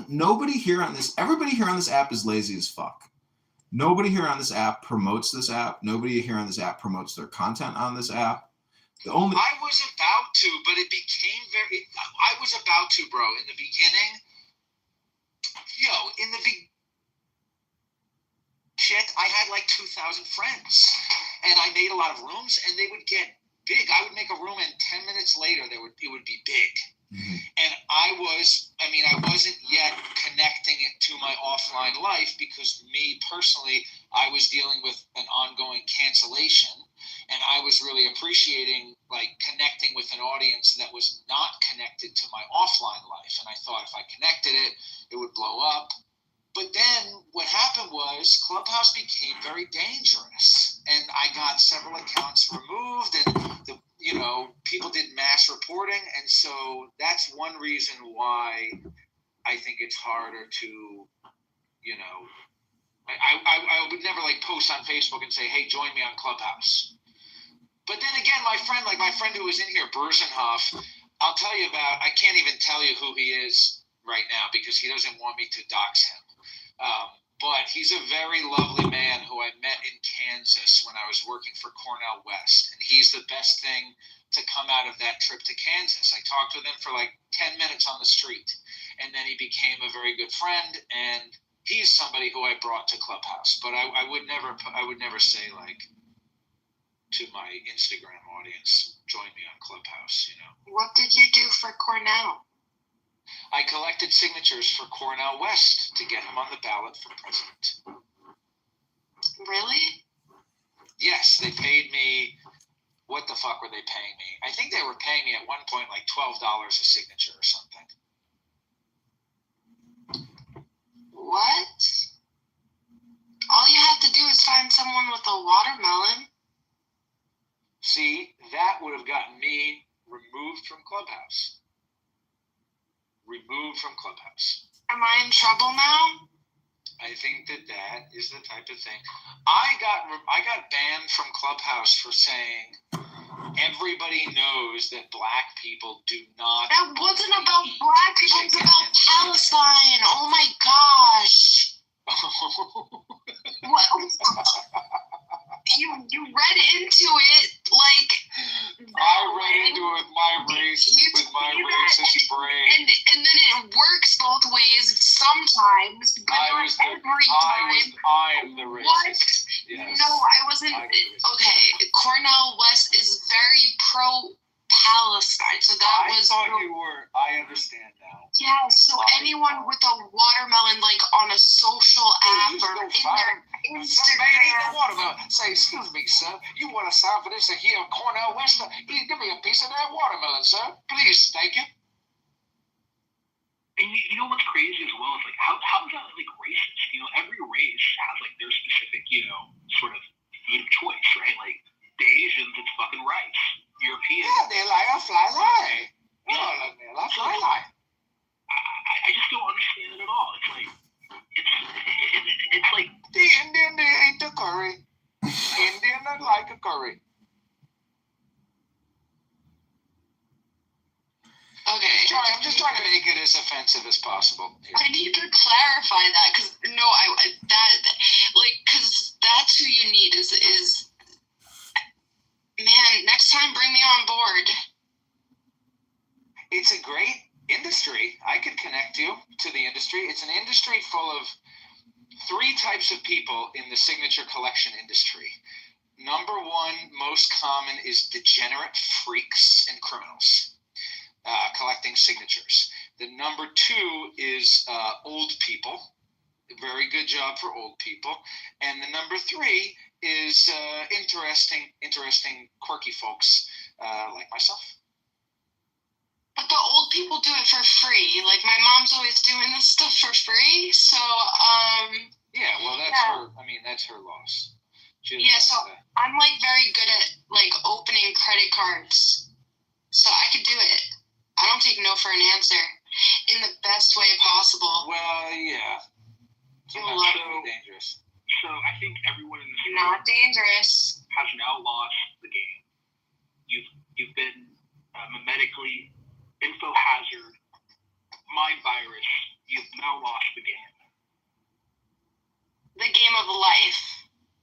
nobody here on this. Everybody here on this app is lazy as fuck. Nobody here on this app promotes this app. Nobody here on this app promotes their content on this app. I was about to, but it became I was about to, bro. In the beginning, shit, I had like 2,000 friends, and I made a lot of rooms, and they would get big. I would make a room, and 10 minutes later, it would be big. Mm-hmm. And I wasn't yet connecting it to my offline life because me personally, I was dealing with an ongoing cancellation, and I was really appreciating like connecting with an audience that was not connected to my offline life. And I thought if I connected it, it would blow up. But then what happened was Clubhouse became very dangerous, and I got several accounts removed, and people did mass reporting, and so that's one reason why I think it's harder to, I would never like post on Facebook and say, hey, join me on Clubhouse. But then again, my friend who was in here, Brusenhoff, I'll tell you about. I can't even tell you who he is right now because he doesn't want me to dox him. But he's a very lovely man who I met in Kansas when I was working for Cornell West. And he's the best thing to come out of that trip to Kansas. I talked with him for like 10 minutes on the street. And then he became a very good friend. And he's somebody who I brought to Clubhouse. But I would never say like to my Instagram audience, join me on Clubhouse, What did you do for Cornell? I collected signatures for Cornell West to get him on the ballot for president. Really? Yes, they paid me. What the fuck were they paying me? I think they were paying me at one point like $12 a signature or something. What? All you have to do is find someone with a watermelon. See, that would have gotten me removed from Clubhouse. Am I in trouble now? I think that is the type of thing. I got banned from Clubhouse for saying everybody knows that black people do not. That wasn't about black people. It was about Palestine. Oh my gosh. What? You read into it like. I read into it with my racist brain. And then it works both ways sometimes, but not every time. I am the racist. What? Yes. No, I wasn't. Okay, Cornell West is very pro-Palestine, so that was. I thought you were. I understand now. Yeah, so anyone with a watermelon, like on a social app or in their Instagram. Say, excuse me, sir, you want to sign for this here Cornell West? Give me a piece of that watermelon, sir. Please, thank you. And you know what's crazy as well is like how is that like racist? Every race has like their specific, sort of food of choice, right? Like the Asians, it's fucking rice. Europeans. Yeah, they like a fly lie. They like fly lie. I just don't understand it at all. It's like it's like the Indian they hate the curry. Indian don't like a curry. Okay. I'm just trying to make it as offensive as possible. I need to clarify that because because that's who you need is man. Next time, bring me on board. It's a great industry. I could connect you to the industry. It's an industry full of 3 types of people in the signature collection industry. Number 1, most common, is degenerate freaks and criminals collecting signatures. The number 2 is old people. A very good job for old people. And the number 3 is interesting, quirky folks like myself. But the old people do it for free. Like, my mom's always doing this stuff for free. So, yeah, well, that's her loss. So I'm, like, very good at, like, opening credit cards. So I could do it. I don't take no for an answer in the best way possible. Well, yeah. So dangerous. So I think everyone in this room not dangerous. has now lost the game. You've been memetically info hazard, mind virus. You've now lost the game. The game of life.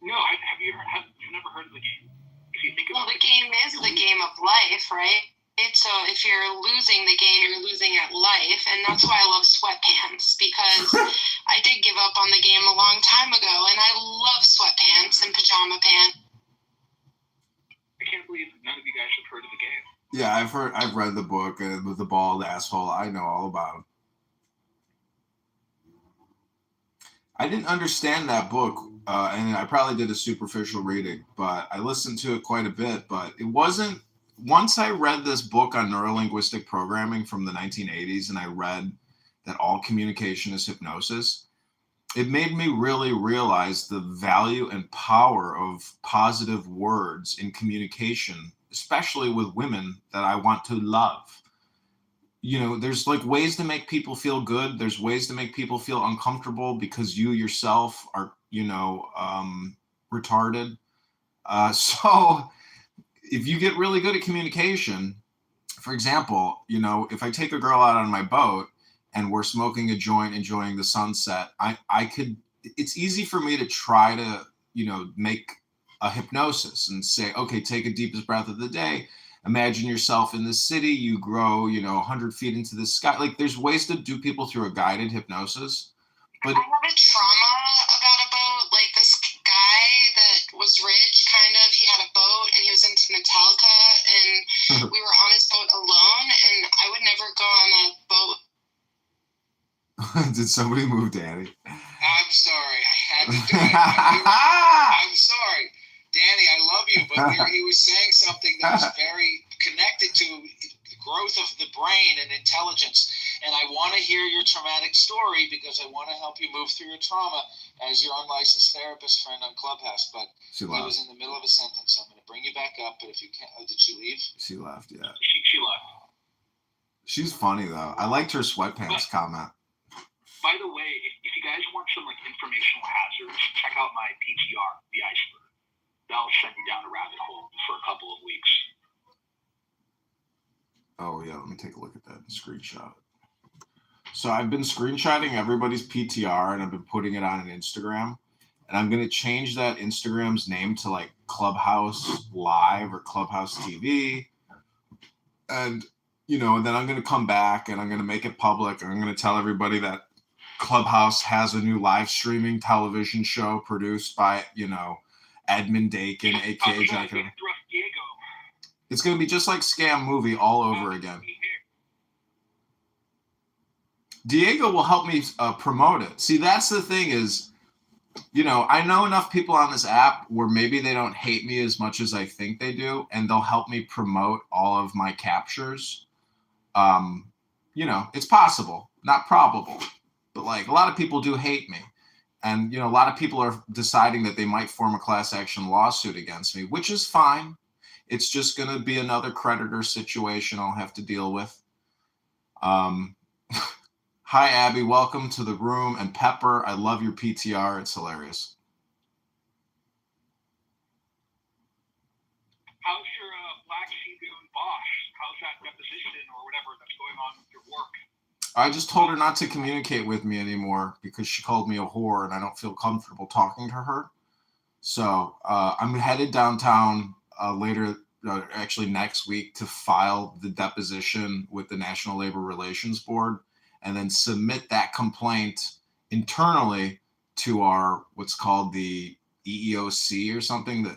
No, have you never heard of the game? If you think about the game is the game of life, right? So if you're losing the game, you're losing at life, and that's why I love sweatpants, because I did give up on the game a long time ago, and I love sweatpants and pajama pants. I can't believe none of you guys have heard of the game. Yeah, I've read the book with the bald asshole. I know all about him. I didn't understand that book, and I probably did a superficial reading, but I listened to it quite a bit. But it wasn't. Once I read this book on neurolinguistic programming from the 1980s, and I read that all communication is hypnosis, it made me really realize the value and power of positive words in communication, especially with women that I want to love. You know, there's like ways to make people feel good. There's ways to make people feel uncomfortable because you yourself are, retarded. So if you get really good at communication, for example, if I take a girl out on my boat and we're smoking a joint, enjoying the sunset, it's easy for me to try to, make a hypnosis and say, okay, take a deepest breath of the day. Imagine yourself in the city, you grow, 100 feet into the sky. Like, there's ways to do people through a guided hypnosis. But I have a trauma about a boat. Like, this guy that was rich, kind of, he had a boat and he was into Metallica, and we were on his boat alone, and I would never go on a boat. Did somebody move Danny? I'm sorry. I had to do it. I'm sorry. Danny, I love you, but he was saying something that was very connected to the growth of the brain and intelligence. And I want to hear your traumatic story because I want to help you move through your trauma as your unlicensed therapist friend on Clubhouse. But he was in the middle of a sentence, so I'm going to bring you back up. But if you can't, did she leave? She left, yeah. She left. She's funny, though. I liked her sweatpants comment. By the way, if you guys want some informational hazards, check out my PTR, the iceberg. That'll send you down a rabbit hole for a couple of weeks. Oh, yeah. Let me take a look at that and screenshot it. So I've been screenshotting everybody's PTR, and I've been putting it on an Instagram. And I'm going to change that Instagram's name to, like, Clubhouse Live or Clubhouse TV. And, and then I'm going to come back, and I'm going to make it public. And I'm going to tell everybody that Clubhouse has a new live streaming television show produced by, Edmund Dakin, a.k.a. Jack. It's going to be just like Scam Movie all over again. Diego will help me promote it. See, that's the thing is, I know enough people on this app where maybe they don't hate me as much as I think they do, and they'll help me promote all of my captures. It's possible, not probable, but like a lot of people do hate me. And, a lot of people are deciding that they might form a class action lawsuit against me, which is fine. It's just going to be another creditor situation I'll have to deal with. Hi, Abby. Welcome to the room. And Pepper, I love your PTR. It's hilarious. How's your Black Sea Moon boss? How's that deposition or whatever that's going on with your work? I just told her not to communicate with me anymore because she called me a whore and I don't feel comfortable talking to her. So I'm headed downtown later, actually next week, to file the deposition with the National Labor Relations Board and then submit that complaint internally to our what's called the EEOC or something, the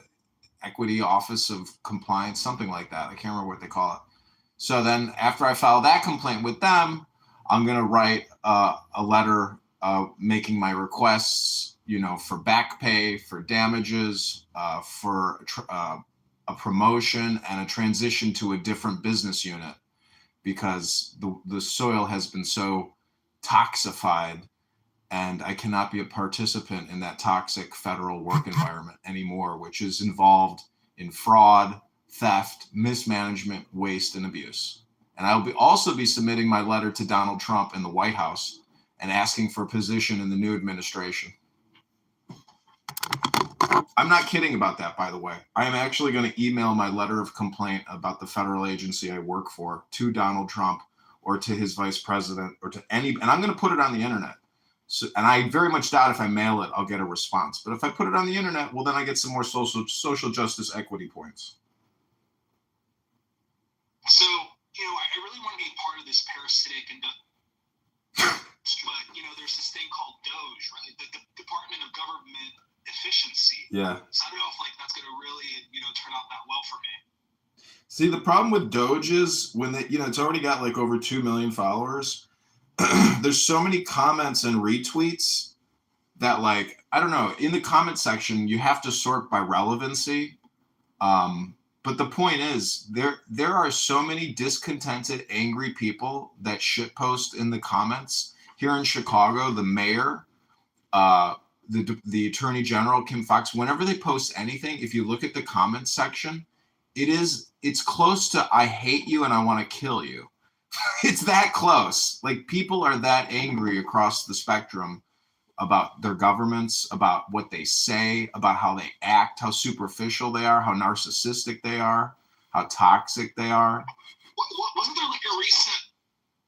Equity Office of Compliance, something like that. I can't remember what they call it. So then after I file that complaint with them, I'm going to write a letter making my requests, for back pay, for damages, for a promotion and a transition to a different business unit because the soil has been so toxified, and I cannot be a participant in that toxic federal work environment anymore, which is involved in fraud, theft, mismanagement, waste, and abuse. And I'll also be submitting my letter to Donald Trump in the White House and asking for a position in the new administration. I'm not kidding about that, by the way. I am actually going to email my letter of complaint about the federal agency I work for to Donald Trump or to his vice president or to any, and I'm going to put it on the internet. So, and I very much doubt if I mail it, I'll get a response. But if I put it on the internet, well, then I get some more social justice equity points. So, I really want to be part of this parasitic and but, there's this thing called DOGE, right? The Department of Government Efficiency. Yeah. So I don't know if that's going to really, turn out that well for me. See, the problem with Doge is when it's already got like over 2 million followers. There's so many comments and retweets that, like, I don't know, in the comment section, you have to sort by relevancy. But the point is, there are so many discontented, angry people that shitpost in the comments. Here in Chicago, the mayor, the attorney general, Kim Foxx, whenever they post anything, if you look at the comments section, it's close to "I hate you and I want to kill you." It's that close. Like, people are that angry across the spectrum about their governments, about what they say, about how they act, how superficial they are, how narcissistic they are, how toxic they are. Wasn't there like a recent?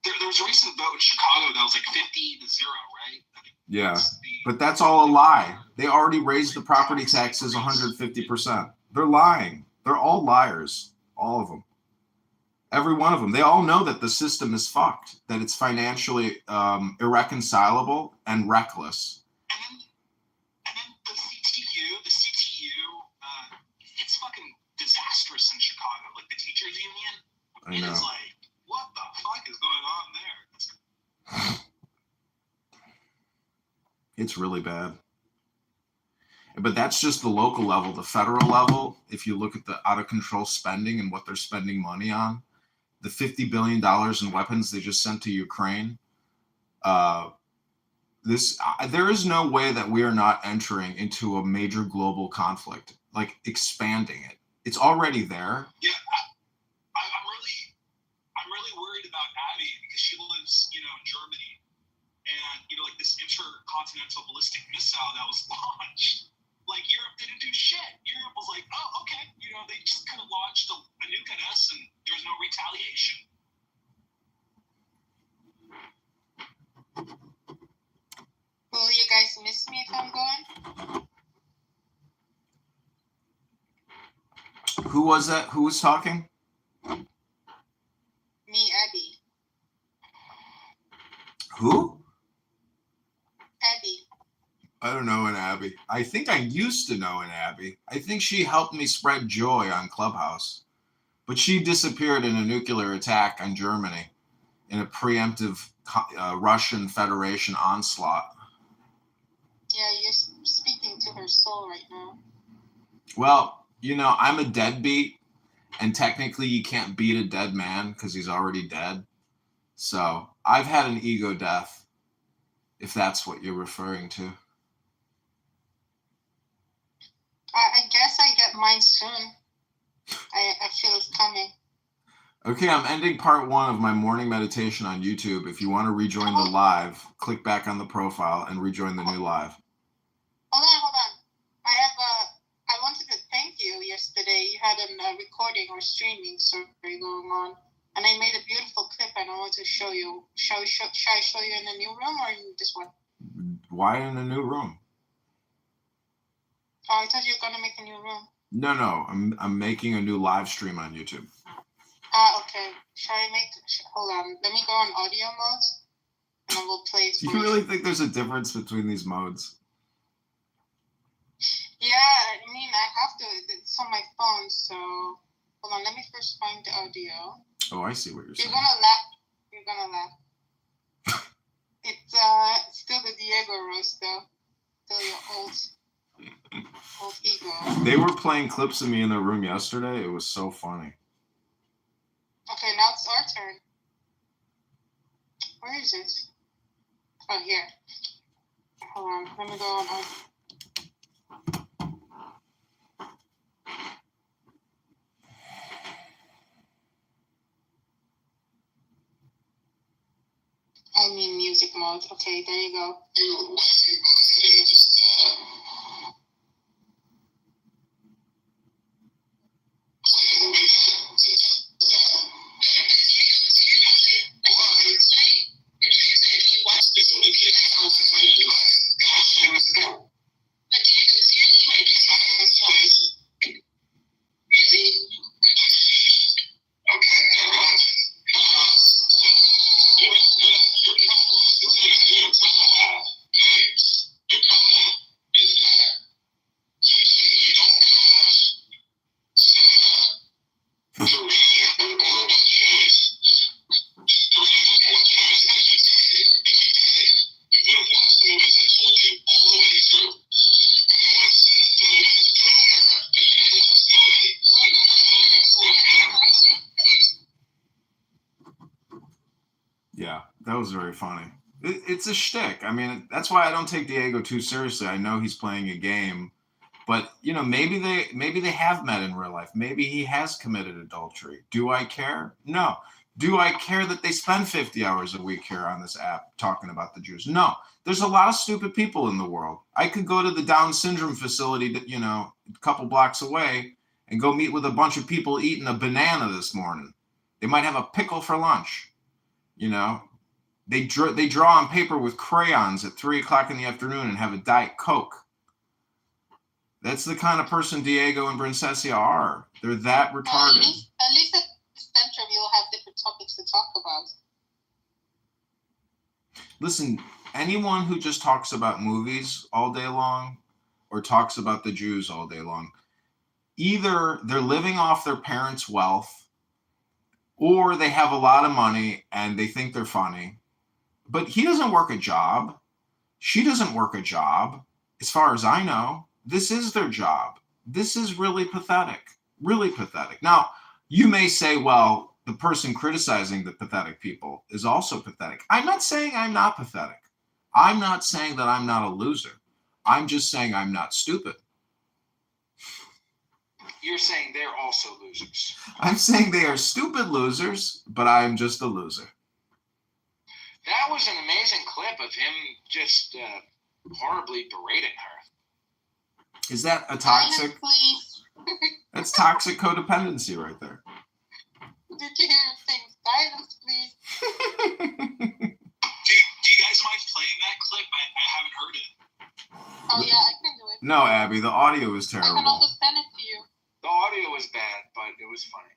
There was a recent vote in Chicago that was like 50-0, right? Yeah, but that's all a lie. They already raised the property taxes 150%. They're lying. They're all liars, all of them. Every one of them. They all know that the system is fucked, that it's financially irreconcilable and reckless. And then the CTU, it's fucking disastrous in Chicago. Like the teachers union. I know. It's like, what the fuck is going on there? It's really bad. But that's just the local level. The federal level, if you look at the out of control spending and what they're spending money on, the $50 billion in weapons they just sent to Ukraine, there is no way that we are not entering into a major global conflict, like expanding it. It's already there. Yeah, I'm really worried about Abby because she lives, in Germany, and like this intercontinental ballistic missile that was launched. Like, Europe didn't do shit. Europe was like, oh, okay. They just kind of launched a nuke at us and there's no retaliation. Will you guys miss me if I'm gone? Who was that? Who was talking? Me, Abby. Who? Abby. I don't know an Abby. I think I used to know an Abby. I think she helped me spread joy on Clubhouse. But she disappeared in a nuclear attack on Germany in a preemptive Russian Federation onslaught. Yeah, you're speaking to her soul right now. Well, I'm a deadbeat, and technically you can't beat a dead man because he's already dead. So I've had an ego death, if that's what you're referring to. I guess I get mine soon. I feel it's coming. Okay, I'm ending part 1 of my morning meditation on YouTube. If you want to rejoin the live, click back on the profile and rejoin the new live. Hold on. I wanted to thank you yesterday. You had a recording or streaming going on, and I made a beautiful clip, and I want to show you. Should I show you in the new room or in this one? Why in a new room? Oh, I thought you were going to make a new room. No. I'm making a new live stream on YouTube. Okay. Hold on. Let me go on audio mode, and I will play it for you. Do you really think there's a difference between these modes? Yeah, I have to. It's on my phone, so hold on. Let me first find the audio. Oh, I see what you're saying. You're gonna laugh. It's still the Diego roast, though. Still your old. Old ego. They were playing clips of me in their room yesterday. It was so funny. Okay, now it's our turn. Where is it? Oh, here. Hold on. Let me go on. I mean music mode. Okay, there you go. Yeah, that was very funny. It's a shtick. I mean, that's why I don't take Diego too seriously. I know he's playing a game, but you know, maybe they have met in real life. Maybe he has committed adultery. Do I care? No. Do I care that they spend 50 hours a week here on this app talking about the Jews? No. There's a lot of stupid people in the world. I could go to the Down syndrome facility, that, you know, a couple blocks away, and go meet with a bunch of people eating a banana this morning. They might have a pickle for lunch. You know, they draw on paper with crayons at 3:00 in the afternoon and have a Diet Coke. That's the kind of person Diego and Princessia are. They're that retarded. At least at the center, you'll have different topics to talk about. Listen, anyone who just talks about movies all day long or talks about the Jews all day long, either they're living off their parents' wealth, or they have a lot of money and they think they're funny. But he doesn't work a job. She doesn't work a job. As far as I know, this is their job. This is really pathetic. Really pathetic. Now, you may say, well, the person criticizing the pathetic people is also pathetic. I'm not saying I'm not pathetic. I'm not saying that I'm not a loser. I'm just saying I'm not stupid. You're saying they're also losers. I'm saying they are stupid losers, but I'm just a loser. That was an amazing clip of him just horribly berating her. Is that a toxic? That's toxic codependency right there. Did you hear him saying silence, please? Do you guys mind playing that clip? I haven't heard it. Oh, yeah, I can do it. No, Abby, the audio is terrible. I can also send it to you. The audio was bad, but it was funny.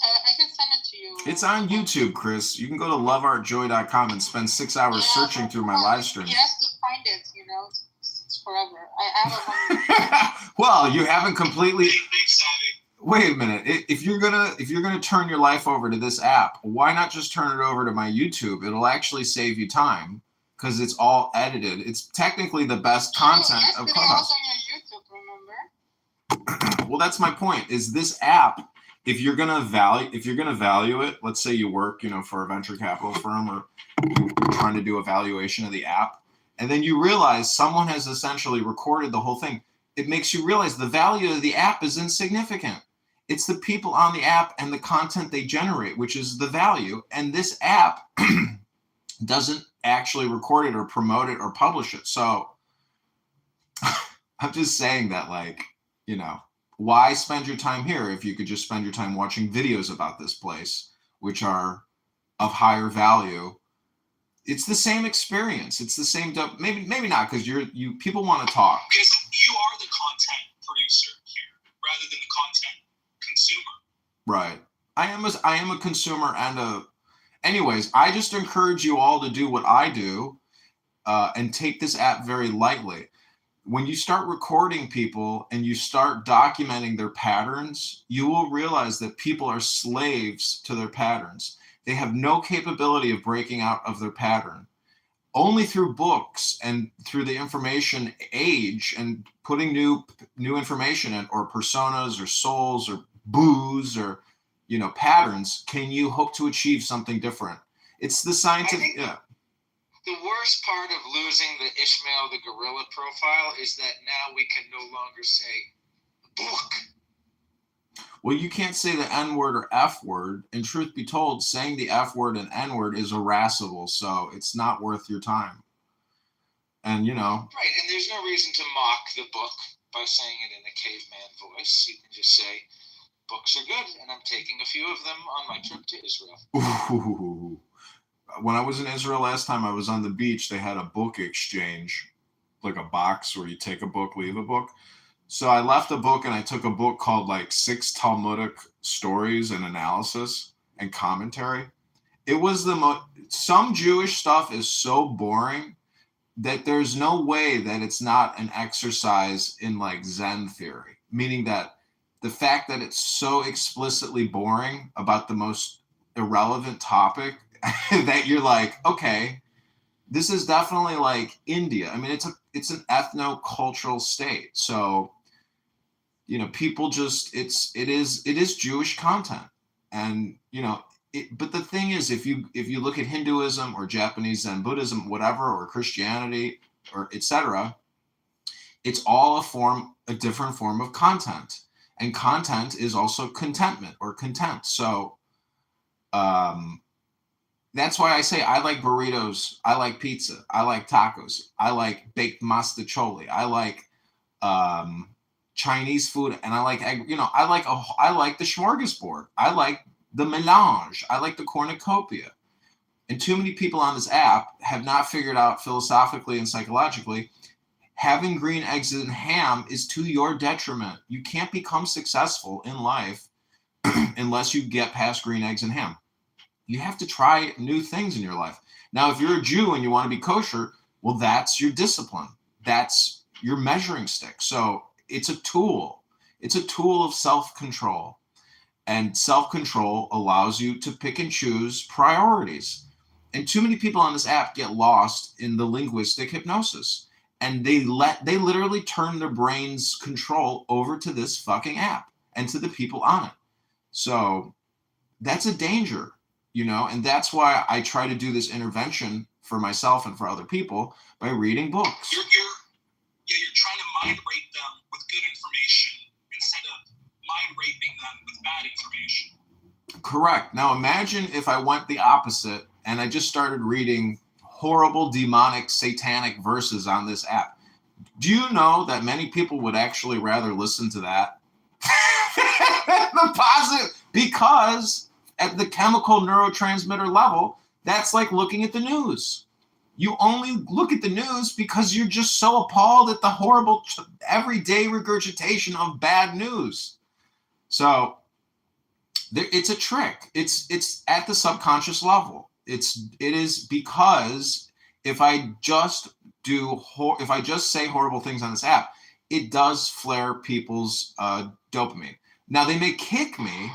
I can send it to you. It's on YouTube, Chris. You can go to loveartjoy.com and spend 6 hours searching through my live streams. He has to find it, you know. It's forever. I have a Well, you haven't completely. Thanks, Abby. Wait a minute. If you're gonna turn your life over to this app, why not just turn it over to my YouTube? It'll actually save you time because it's all edited. It's technically the best content of Clubhouse. on your YouTube, remember? Well, that's my point. Is this app? If you're gonna value it, let's say you work, you know, for a venture capital firm, or you're trying to do a valuation of the app, and then you realize someone has essentially recorded the whole thing. It makes you realize the value of the app is insignificant. It's the people on the app and the content they generate, which is the value. And this app doesn't actually record it or promote it or publish it. So I'm just saying that, like, you know, why spend your time here if you could just spend your time watching videos about this place, which are of higher value? It's the same experience. It's the same. Maybe not, because you people want to talk. Because you are the content producer here, rather than the content consumer. Right. I am a consumer and a. Anyways, I just encourage you all to do what I do, and take this app very lightly. When you start recording people and you start documenting their patterns, you will realize that people are slaves to their patterns. They have no capability of breaking out of their pattern. only through books and through the information age and putting new information in, or personas or souls or booze or, you know, patterns, can you hope to achieve something different. It's the scientific. The worst part of losing the Ishmael the gorilla profile is that now we can no longer say book. Well, you can't say the N word or F word. And truth be told, saying the F word and N word is irascible, so it's not worth your time. And, you know. Right, and there's no reason to mock the book by saying it in a caveman voice. You can just say, books are good, and I'm taking a few of them on my trip to Israel. Ooh. When I was in Israel last time, I was on the beach. They had a book exchange, like a box where you take a book, leave a book. So I left a book and I took a book called like 6 Talmudic Stories and Analysis and Commentary. It was some Jewish stuff is so boring that there's no way that it's not an exercise in like Zen theory, meaning that the fact that it's so explicitly boring about the most irrelevant topic that you're like, okay, this is definitely like India. I mean, it's an ethno-cultural state. So, you know, people just, it is Jewish content. And, you know, but the thing is, if you look at Hinduism or Japanese Zen Buddhism, whatever, or Christianity or etc., it's all a different form of content. And content is also contentment or content. So, that's why I say I like burritos, I like pizza, I like tacos, I like baked mastacholi, I like Chinese food, and I like egg. You know, I like the smorgasbord, I like the melange, I like the cornucopia. And too many people on this app have not figured out philosophically and psychologically, having green eggs and ham is to your detriment. You can't become successful in life unless you get past green eggs and ham. You have to try new things in your life. Now, if you're a Jew and you want to be kosher, well, that's your discipline. That's your measuring stick. So it's a tool. It's a tool of self-control. And self-control allows you to pick and choose priorities. And too many people on this app get lost in the linguistic hypnosis. And they literally turn their brain's control over to this fucking app and to the people on it. So that's a danger. You know, and that's why I try to do this intervention for myself and for other people by reading books. You're trying to mind rape them with good information instead of mind raping them with bad information. Correct. Now imagine if I went the opposite and I just started reading horrible, demonic, satanic verses on this app. Do you know that many people would actually rather listen to that? The positive, because at the chemical neurotransmitter level, that's like looking at the news. You only look at the news because you're just so appalled at the horrible everyday regurgitation of bad news. So it's a trick. It's at the subconscious level. It is because if I just say horrible things on this app, it does flare people's dopamine. Now they may kick me,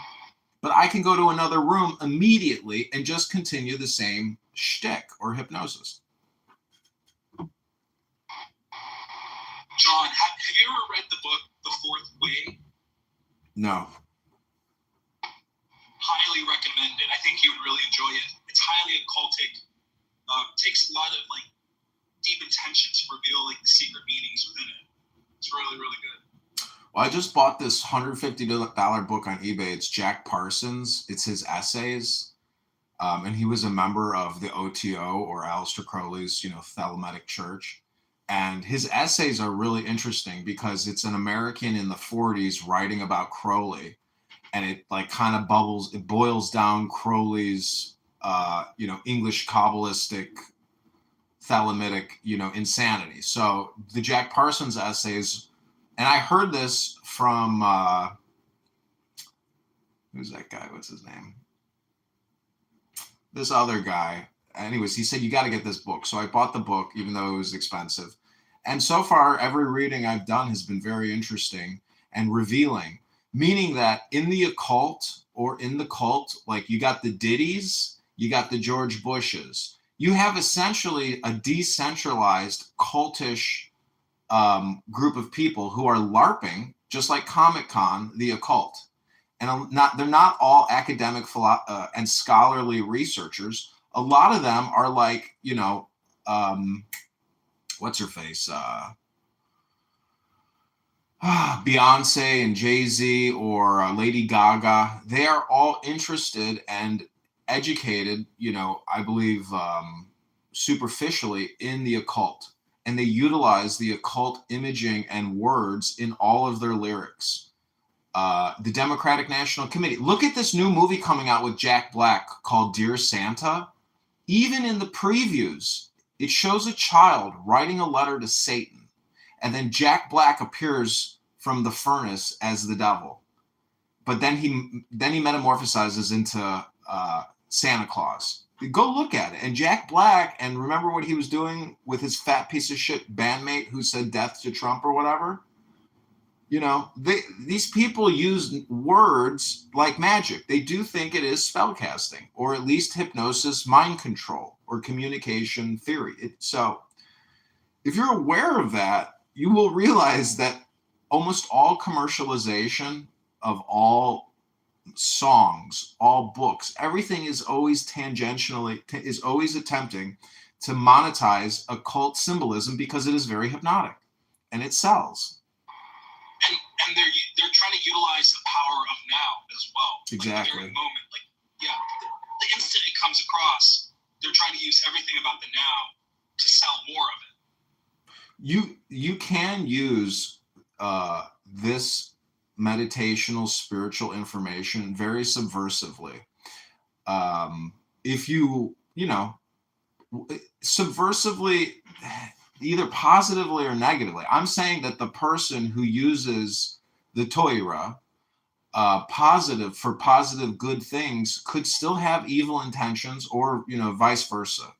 but I can go to another room immediately and just continue the same shtick or hypnosis. John, have you ever read the book The Fourth Way? No. Highly recommend it. I think you would really enjoy it. It's highly occultic. Takes a lot of like deep intention to reveal like the secret meanings within it. It's really, really good. Well, I just bought this $150 book on eBay. It's Jack Parsons. It's his essays. And he was a member of the OTO, or Aleister Crowley's, Thelemitic Church. And his essays are really interesting because it's an American in the 40s writing about Crowley. And it like kind of boils down Crowley's, English Kabbalistic, Thelemitic, insanity. So the Jack Parsons essays, and I heard this from, who's that guy? What's his name? This other guy. Anyways, he said, you got to get this book. So I bought the book, even though it was expensive. And so far, every reading I've done has been very interesting and revealing, meaning that in the occult or in the cult, like you got the Diddies, you got the George Bushes, you have essentially a decentralized cultish group of people who are LARPing, just like Comic-Con, the occult. And they're not all academic and scholarly researchers. A lot of them are like, what's her face? Beyonce and Jay-Z or Lady Gaga. They are all interested and educated, I believe superficially in the occult. And they utilize the occult imaging and words in all of their lyrics. The Democratic National Committee. Look at this new movie coming out with Jack Black called Dear Santa. Even in the previews, it shows a child writing a letter to Satan. And then Jack Black appears from the furnace as the devil. But then he metamorphosizes into Santa Claus. Go look at it. And Jack Black, and remember what he was doing with his fat piece of shit bandmate who said death to Trump or whatever? These people use words like magic. They do think it is spellcasting, or at least hypnosis, mind control, or communication theory. So if you're aware of that, you will realize that almost all commercialization of all songs, all books, everything is always attempting to monetize occult symbolism because it is very hypnotic and it sells. And they're trying to utilize the power of now as well. Exactly. Like the very moment, the instant it comes across, they're trying to use everything about the now to sell more of it. You can use this meditational spiritual information very subversively. If subversively, either positively or negatively. I'm saying that the person who uses the Torah for positive good things could still have evil intentions, or vice versa.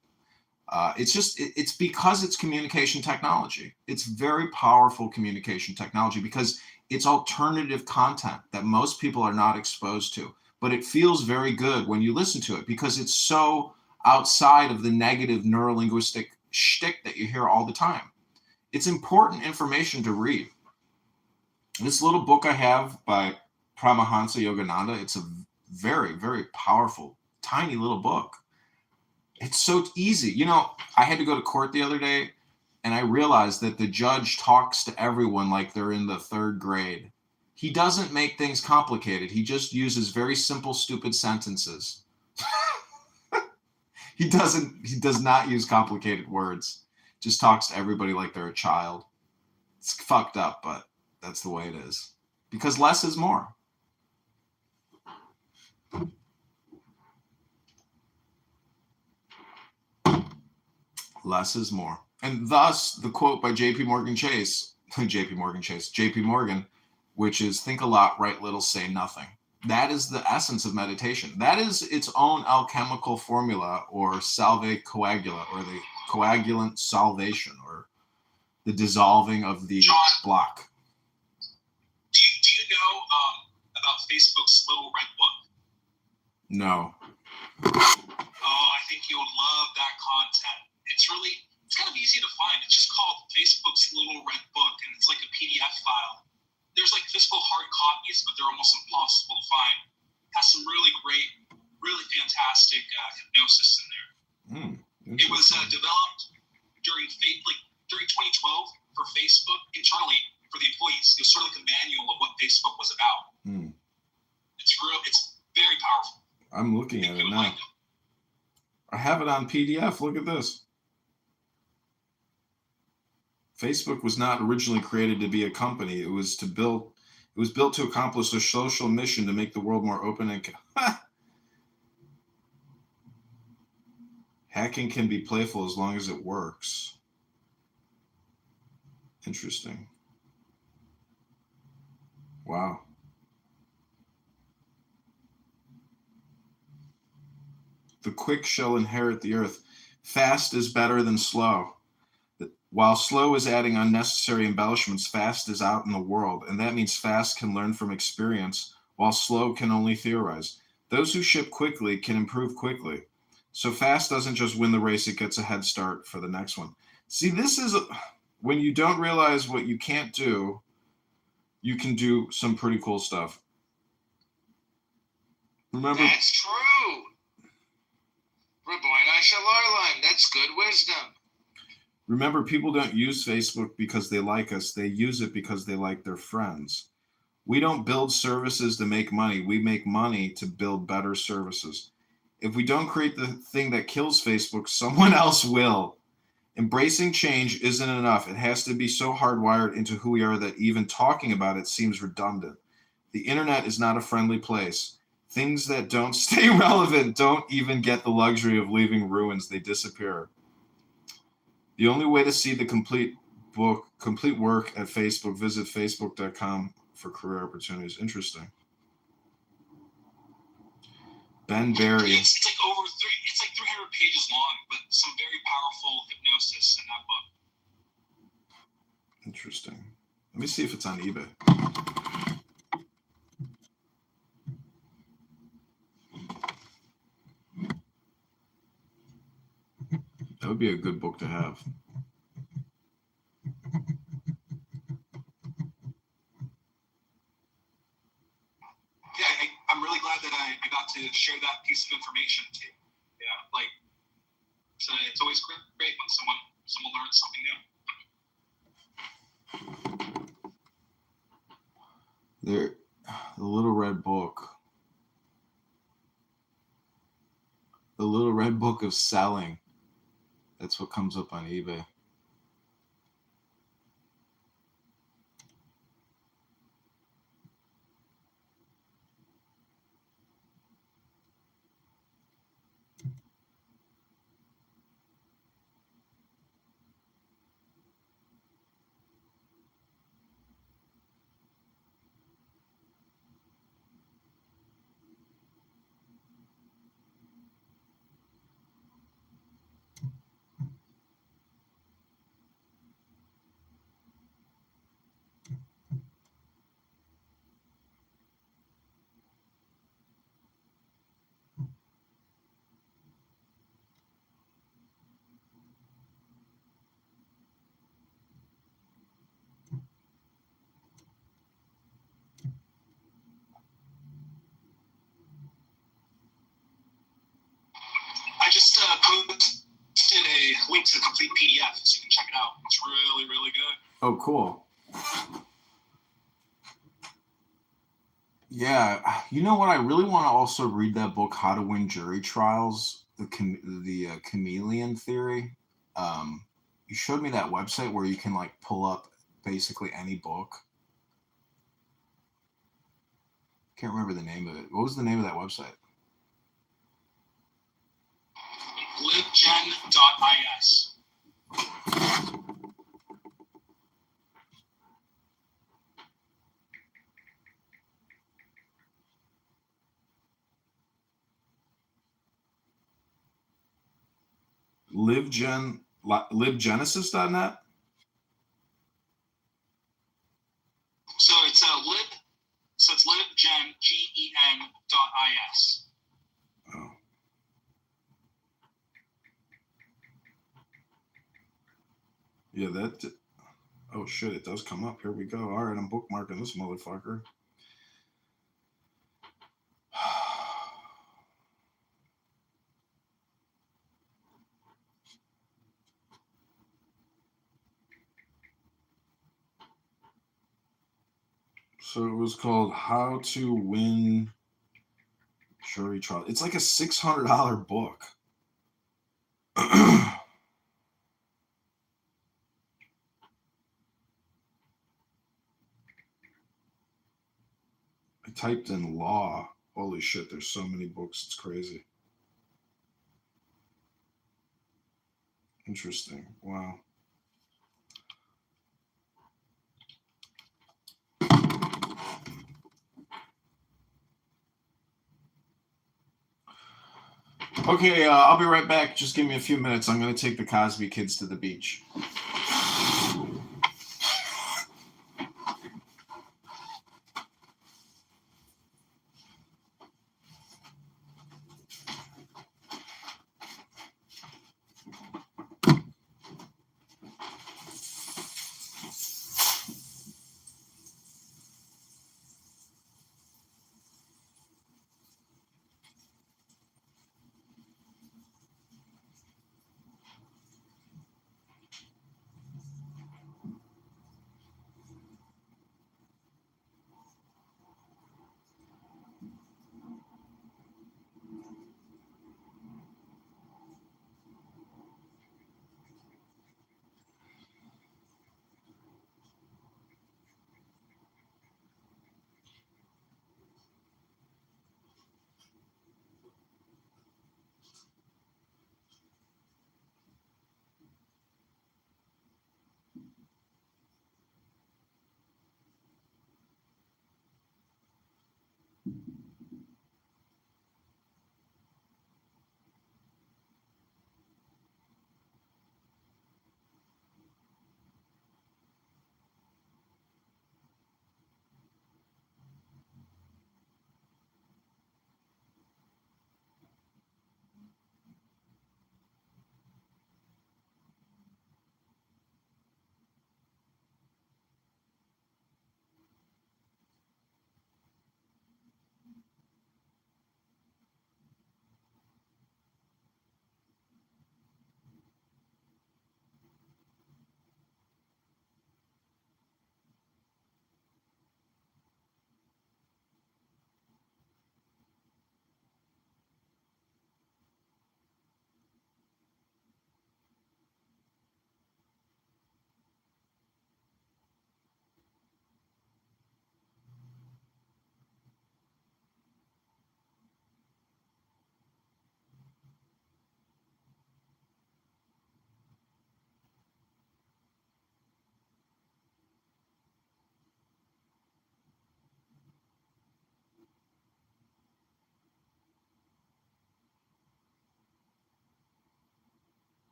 It's because it's communication technology. It's very powerful communication technology because it's alternative content that most people are not exposed to, but it feels very good when you listen to it because it's so outside of the negative neurolinguistic shtick that you hear all the time. It's important information to read. This little book I have by Paramahansa Yogananda, it's a very, very powerful, tiny little book. It's so easy. I had to go to court the other day, and I realized that the judge talks to everyone like they're in the third grade. He doesn't make things complicated. He just uses very simple, stupid sentences. He does not use complicated words. Just talks to everybody like they're a child. It's fucked up, but that's the way it is. Because less is more. Less is more. And thus, the quote by J.P. Morgan, which is, think a lot, write little, say nothing. That is the essence of meditation. That is its own alchemical formula, or salve coagula, or the coagulant salvation, or the dissolving of the block. Do you know about Facebook's little red book? No. Oh, I think you'll love that content. It's kind of easy to find. It's just called Facebook's Little Red Book, and it's like a PDF file. There's like physical hard copies, but they're almost impossible to find. It has some really great, really fantastic hypnosis in there. It was developed during 2012 for Facebook internally for the employees. It was sort of like a manual of what Facebook was about. It's very powerful. I'm looking at it now. I have it on PDF. Look at this. Facebook was not originally created to be a company. It was built to accomplish a social mission to make the world more open and hacking can be playful as long as it works. Interesting. Wow. The quick shall inherit the earth. Fast is better than slow. While slow is adding unnecessary embellishments, fast is out in the world, and that means fast can learn from experience, while slow can only theorize. Those who ship quickly can improve quickly. So fast doesn't just win the race, it gets a head start for the next one. See, this is when you don't realize what you can't do, you can do some pretty cool stuff. Remember, That's true. Rabboni Shalom. That's good wisdom. Remember, people don't use Facebook because they like us. They use it because they like their friends. We don't build services to make money. We make money to build better services. If we don't create the thing that kills Facebook, someone else will. Embracing change isn't enough. It has to be so hardwired into who we are that even talking about it seems redundant. The internet is not a friendly place. Things that don't stay relevant don't even get the luxury of leaving ruins. They disappear. The only way to see the complete work at Facebook, visit facebook.com for career opportunities. Interesting. Ben Berry. It's like 300 pages long, but some very powerful hypnosis in that book. Interesting. Let me see if it's on eBay. That would be a good book to have. Yeah, I'm really glad that I got to share that piece of information too. Yeah, like it's always great when someone learns something new. The Little Red Book. The Little Red Book of Selling. That's what comes up on eBay. I just posted a link to the complete PDF, so you can check it out. It's really, really good. Oh, cool. Yeah, you know what? I really want to also read that book, How to Win Jury Trials, the chameleon theory. You showed me that website where you can like pull up basically any book. Can't remember the name of it. What was the name of that website? Libgen.is. Libgenesis.net? So it's it's libgen, GEN.is. Oh. Yeah, oh shit, it does come up. Here we go. All right, I'm bookmarking this motherfucker. So it was called How to Win Jury Trial. It's like a $600 book. I typed in law. Holy shit, there's so many books. It's crazy. Interesting. Wow. Okay, I'll be right back. Just give me a few minutes. I'm going to take the Cosby kids to the beach.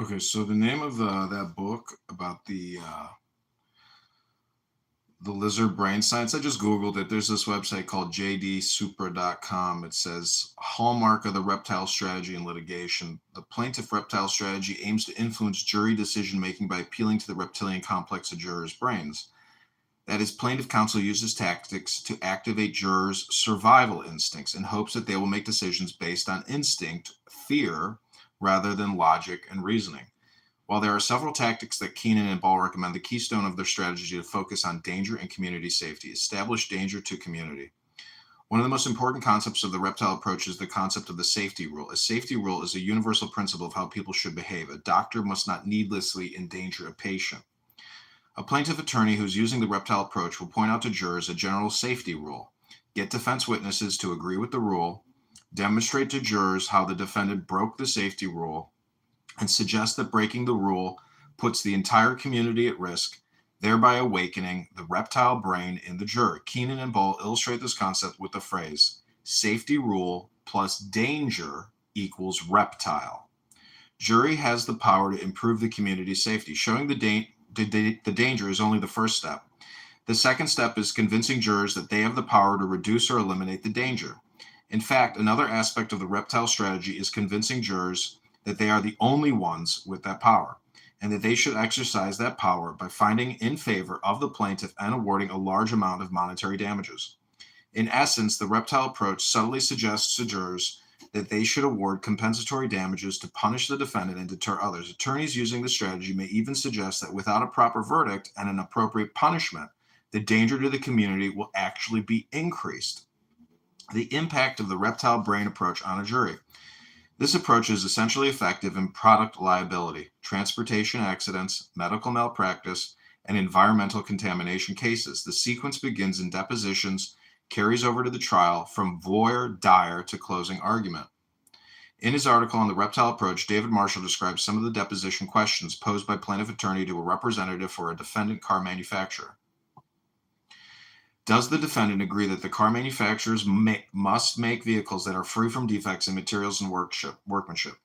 Okay, so the name of that book about the lizard brain science, I just Googled it. There's this website called jdsupra.com. It says, hallmark of the reptile strategy in litigation. The plaintiff reptile strategy aims to influence jury decision-making by appealing to the reptilian complex of jurors' brains. That is, plaintiff counsel uses tactics to activate jurors' survival instincts in hopes that they will make decisions based on instinct, fear, rather than logic and reasoning. While there are several tactics that Keenan and Ball recommend, the keystone of their strategy is to focus on danger and community safety. Establish danger to community. One of the most important concepts of the reptile approach is the concept of the safety rule. A safety rule is a universal principle of how people should behave. A doctor must not needlessly endanger a patient. A plaintiff attorney who's using the reptile approach will point out to jurors a general safety rule, get defense witnesses to agree with the rule, demonstrate to jurors how the defendant broke the safety rule, and suggest that breaking the rule puts the entire community at risk, thereby awakening the reptile brain in the juror. Keenan and Ball illustrate this concept with the phrase, safety rule plus danger equals reptile. Jury has the power to improve the community's safety. Showing the danger is only the first step. The second step is convincing jurors that they have the power to reduce or eliminate the danger. In fact, another aspect of the reptile strategy is convincing jurors that they are the only ones with that power, and that they should exercise that power by finding in favor of the plaintiff and awarding a large amount of monetary damages. In essence, the reptile approach subtly suggests to jurors that they should award compensatory damages to punish the defendant and deter others. Attorneys using the strategy may even suggest that without a proper verdict and an appropriate punishment, the danger to the community will actually be increased. The impact of the reptile brain approach on a jury. This approach is essentially effective in product liability, transportation accidents, medical malpractice, and environmental contamination cases. The sequence begins in depositions, carries over to the trial, from voir dire to closing argument. In his article on the reptile approach, David Marshall describes some of the deposition questions posed by plaintiff attorney to a representative for a defendant car manufacturer. Does the defendant agree that the car manufacturers must make vehicles that are free from defects in materials and workmanship?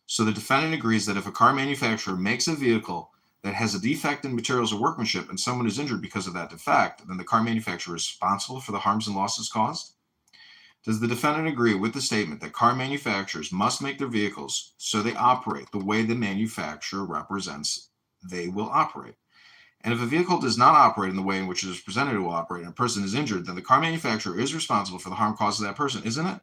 So the defendant agrees that if a car manufacturer makes a vehicle that has a defect in materials or workmanship and someone is injured because of that defect, then the car manufacturer is responsible for the harms and losses caused? Does the defendant agree with the statement that car manufacturers must make their vehicles so they operate the way the manufacturer represents they will operate? And if a vehicle does not operate in the way in which it is presented it will operate and a person is injured, then the car manufacturer is responsible for the harm caused to that person, isn't it?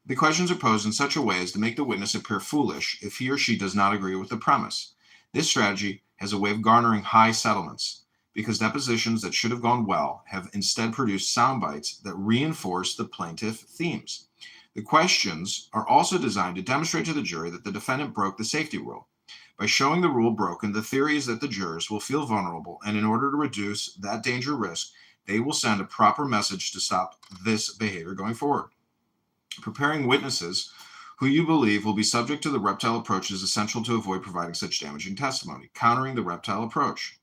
The questions are posed in such a way as to make the witness appear foolish if he or she does not agree with the premise. This strategy has a way of garnering high settlements, because depositions that should have gone well have instead produced sound bites that reinforce the plaintiff themes. The questions are also designed to demonstrate to the jury that the defendant broke the safety rule. By showing the rule broken, the theory is that the jurors will feel vulnerable, and in order to reduce that danger risk, they will send a proper message to stop this behavior going forward. Preparing witnesses who you believe will be subject to the reptile approach is essential to avoid providing such damaging testimony. Countering the reptile approach.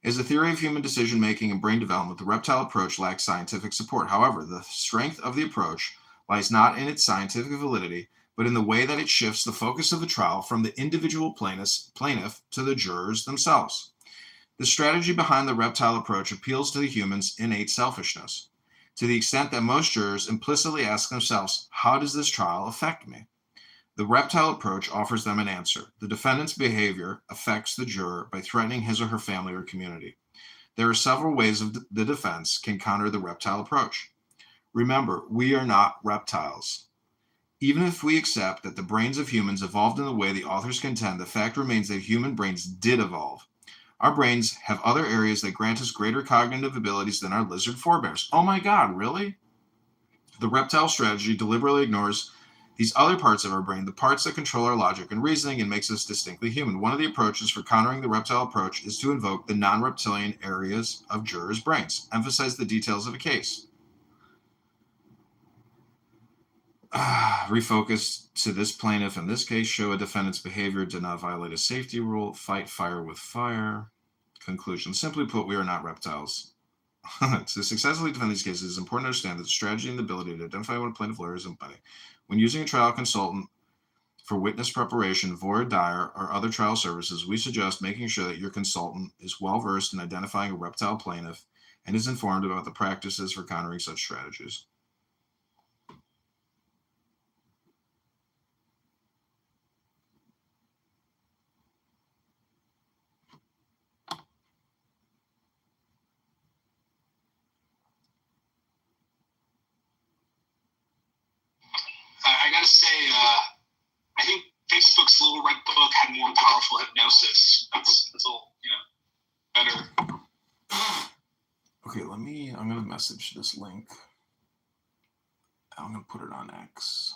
As a theory of human decision-making and brain development, the reptile approach lacks scientific support. However, the strength of the approach lies not in its scientific validity, but in the way that it shifts the focus of the trial from the individual plaintiff to the jurors themselves. The strategy behind the reptile approach appeals to the human's innate selfishness, to the extent that most jurors implicitly ask themselves, how does this trial affect me? The reptile approach offers them an answer. The defendant's behavior affects the juror by threatening his or her family or community. There are several ways the defense can counter the reptile approach. Remember, we are not reptiles. Even if we accept that the brains of humans evolved in the way the authors contend, the fact remains that human brains did evolve. Our brains have other areas that grant us greater cognitive abilities than our lizard forebears. Oh my God, really? The reptile strategy deliberately ignores these other parts of our brain, the parts that control our logic and reasoning and makes us distinctly human. One of the approaches for countering the reptile approach is to invoke the non-reptilian areas of jurors' brains, emphasize the details of a case. Refocus to this plaintiff in this case, show a defendant's behavior did not violate a safety rule, fight fire with fire. Conclusion. Simply put, we are not reptiles. To successfully defend these cases, it is important to understand that the strategy and the ability to identify what a plaintiff lawyer is implementing. When using a trial consultant For witness preparation, voir dire, or other trial services, we suggest making sure that your consultant is well versed in identifying a reptile plaintiff and is informed about the practices for countering such strategies. I gotta say, I think Facebook's Little Red Book had more powerful hypnosis. That's all, better. Okay, I'm going to message this link. I'm going to put it on X.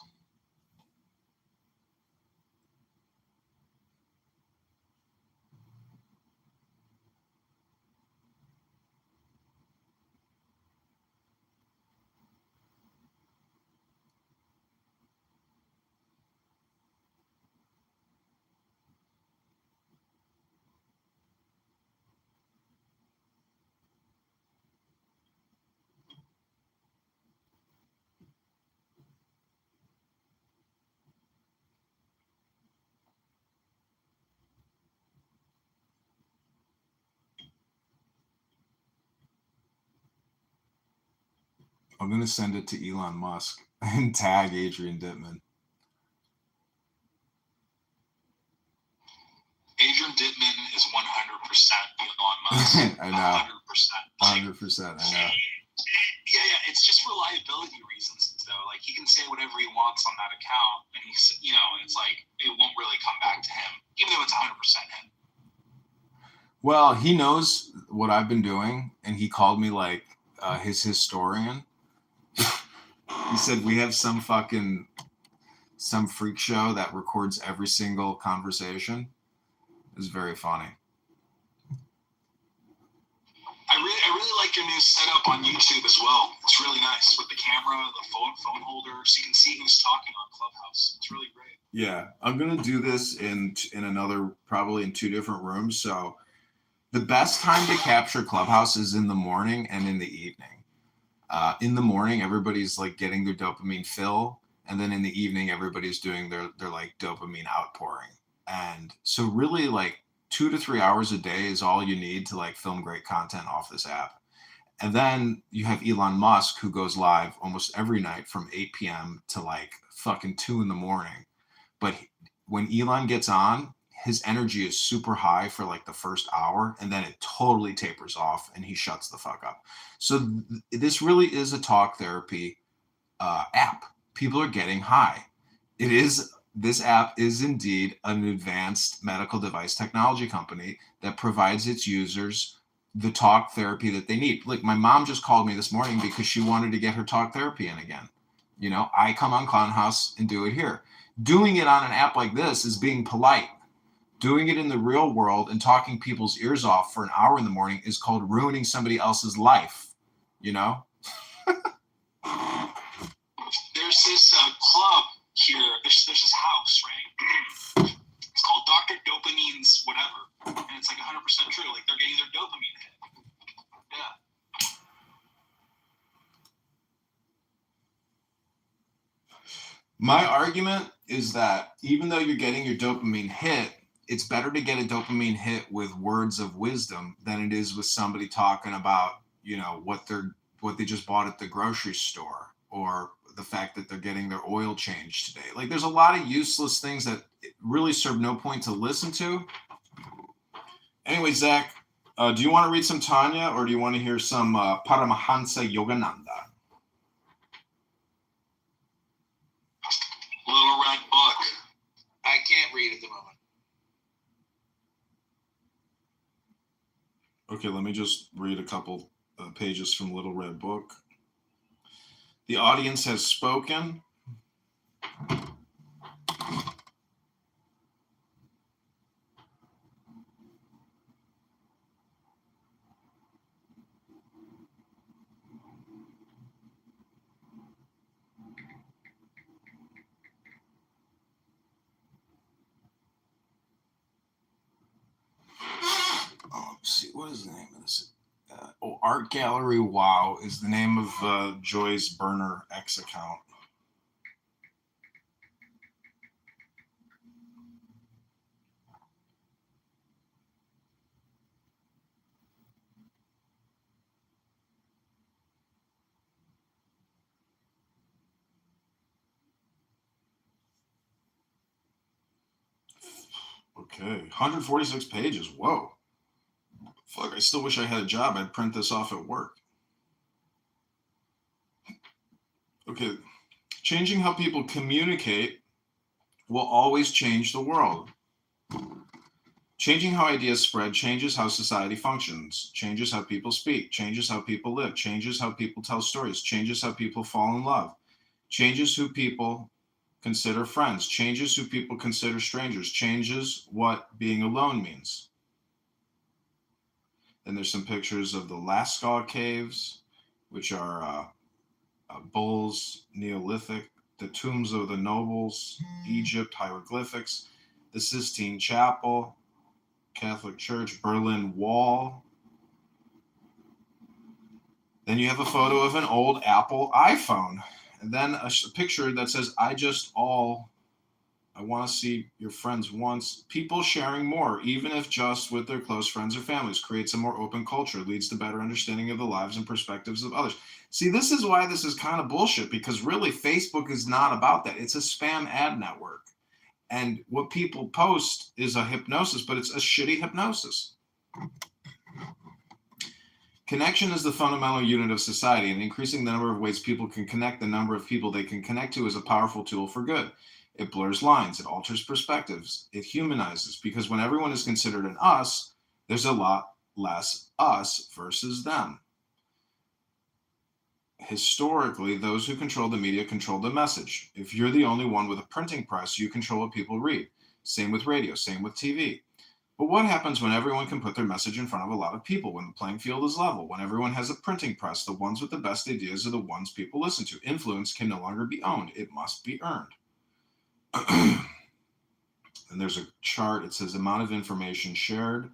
I'm going to send it to Elon Musk and tag Adrian Dittmann. Adrian Dittmann is 100% Elon Musk. I know. 100%. 100%, I know. Yeah. It's just reliability reasons, though. Like, he can say whatever he wants on that account, and he's, and it's like, it won't really come back to him, even though it's 100% him. Well, he knows what I've been doing, and he called me like his historian. He said we have some freak show that records every single conversation. It was very funny. I really like your new setup on YouTube as well. It's really nice with the camera, the phone holder, so you can see who's talking on Clubhouse. It's really great. Yeah, I'm gonna do this in another, probably in 2 different rooms. So the best time to capture Clubhouse is in the morning and in the evening. In the morning, everybody's like getting their dopamine fill, and then in the evening, everybody's doing their like dopamine outpouring. And so really, like 2 to 3 hours a day is all you need to like film great content off this app. And then you have Elon Musk, who goes live almost every night from 8 p.m. to like fucking 2 in the morning. But when Elon gets on, his energy is super high for like the first hour, and then it totally tapers off and he shuts the fuck up. So this really is a talk therapy app. People are getting high. This app is indeed an advanced medical device technology company that provides its users the talk therapy that they need. Like, my mom just called me this morning because she wanted to get her talk therapy in again. I come on Clubhouse and do it here. Doing it on an app like this is being polite. Doing it in the real world and talking people's ears off for an hour in the morning is called ruining somebody else's life. There's this club here. There's this house, right? It's called Dr. Dopamine's whatever. And it's like 100% true. Like, they're getting their dopamine hit. Yeah. My argument is that even though you're getting your dopamine hit, it's better to get a dopamine hit with words of wisdom than it is with somebody talking about, what they just bought at the grocery store, or the fact that they're getting their oil changed today. Like, there's a lot of useless things that really serve no point to listen to. Anyway, Zach, do you want to read some Tanya, or do you want to hear some Paramahansa Yogananda? Little Red Book. I can't read at the moment. Okay, let me just read a couple pages from Little Red Book. The audience has spoken. Let's see, what is the name of this? Art Gallery Wow is the name of Joy's burner X account. Okay, 146 pages. Whoa. Fuck, I still wish I had a job. I'd print this off at work. Okay, changing how people communicate will always change the world. Changing how ideas spread changes how society functions, changes how people speak, changes how people live, changes how people tell stories, changes how people fall in love, changes who people consider friends, changes who people consider strangers, changes what being alone means. Then there's some pictures of the Lascaux caves, which are Bulls, Neolithic, the tombs of the nobles, Egypt, hieroglyphics, the Sistine Chapel, Catholic Church, Berlin Wall. Then you have a photo of an old Apple iPhone. And then a picture that says, I want to see your friends once. People sharing more, even if just with their close friends or families, creates a more open culture, leads to better understanding of the lives and perspectives of others. See, this is why this is kind of bullshit, because really Facebook is not about that. It's a spam ad network. And what people post is a hypnosis, but it's a shitty hypnosis. Connection is the fundamental unit of society, and increasing the number of ways people can connect the number of people they can connect to is a powerful tool for good. It blurs lines, it alters perspectives, it humanizes, because when everyone is considered an us, there's a lot less us versus them. Historically, those who control the media control the message. If you're the only one with a printing press, you control what people read. Same with radio, same with TV. But what happens when everyone can put their message in front of a lot of people, when the playing field is level, when everyone has a printing press? The ones with the best ideas are the ones people listen to. Influence can no longer be owned. It must be earned. And there's a chart. It says amount of information shared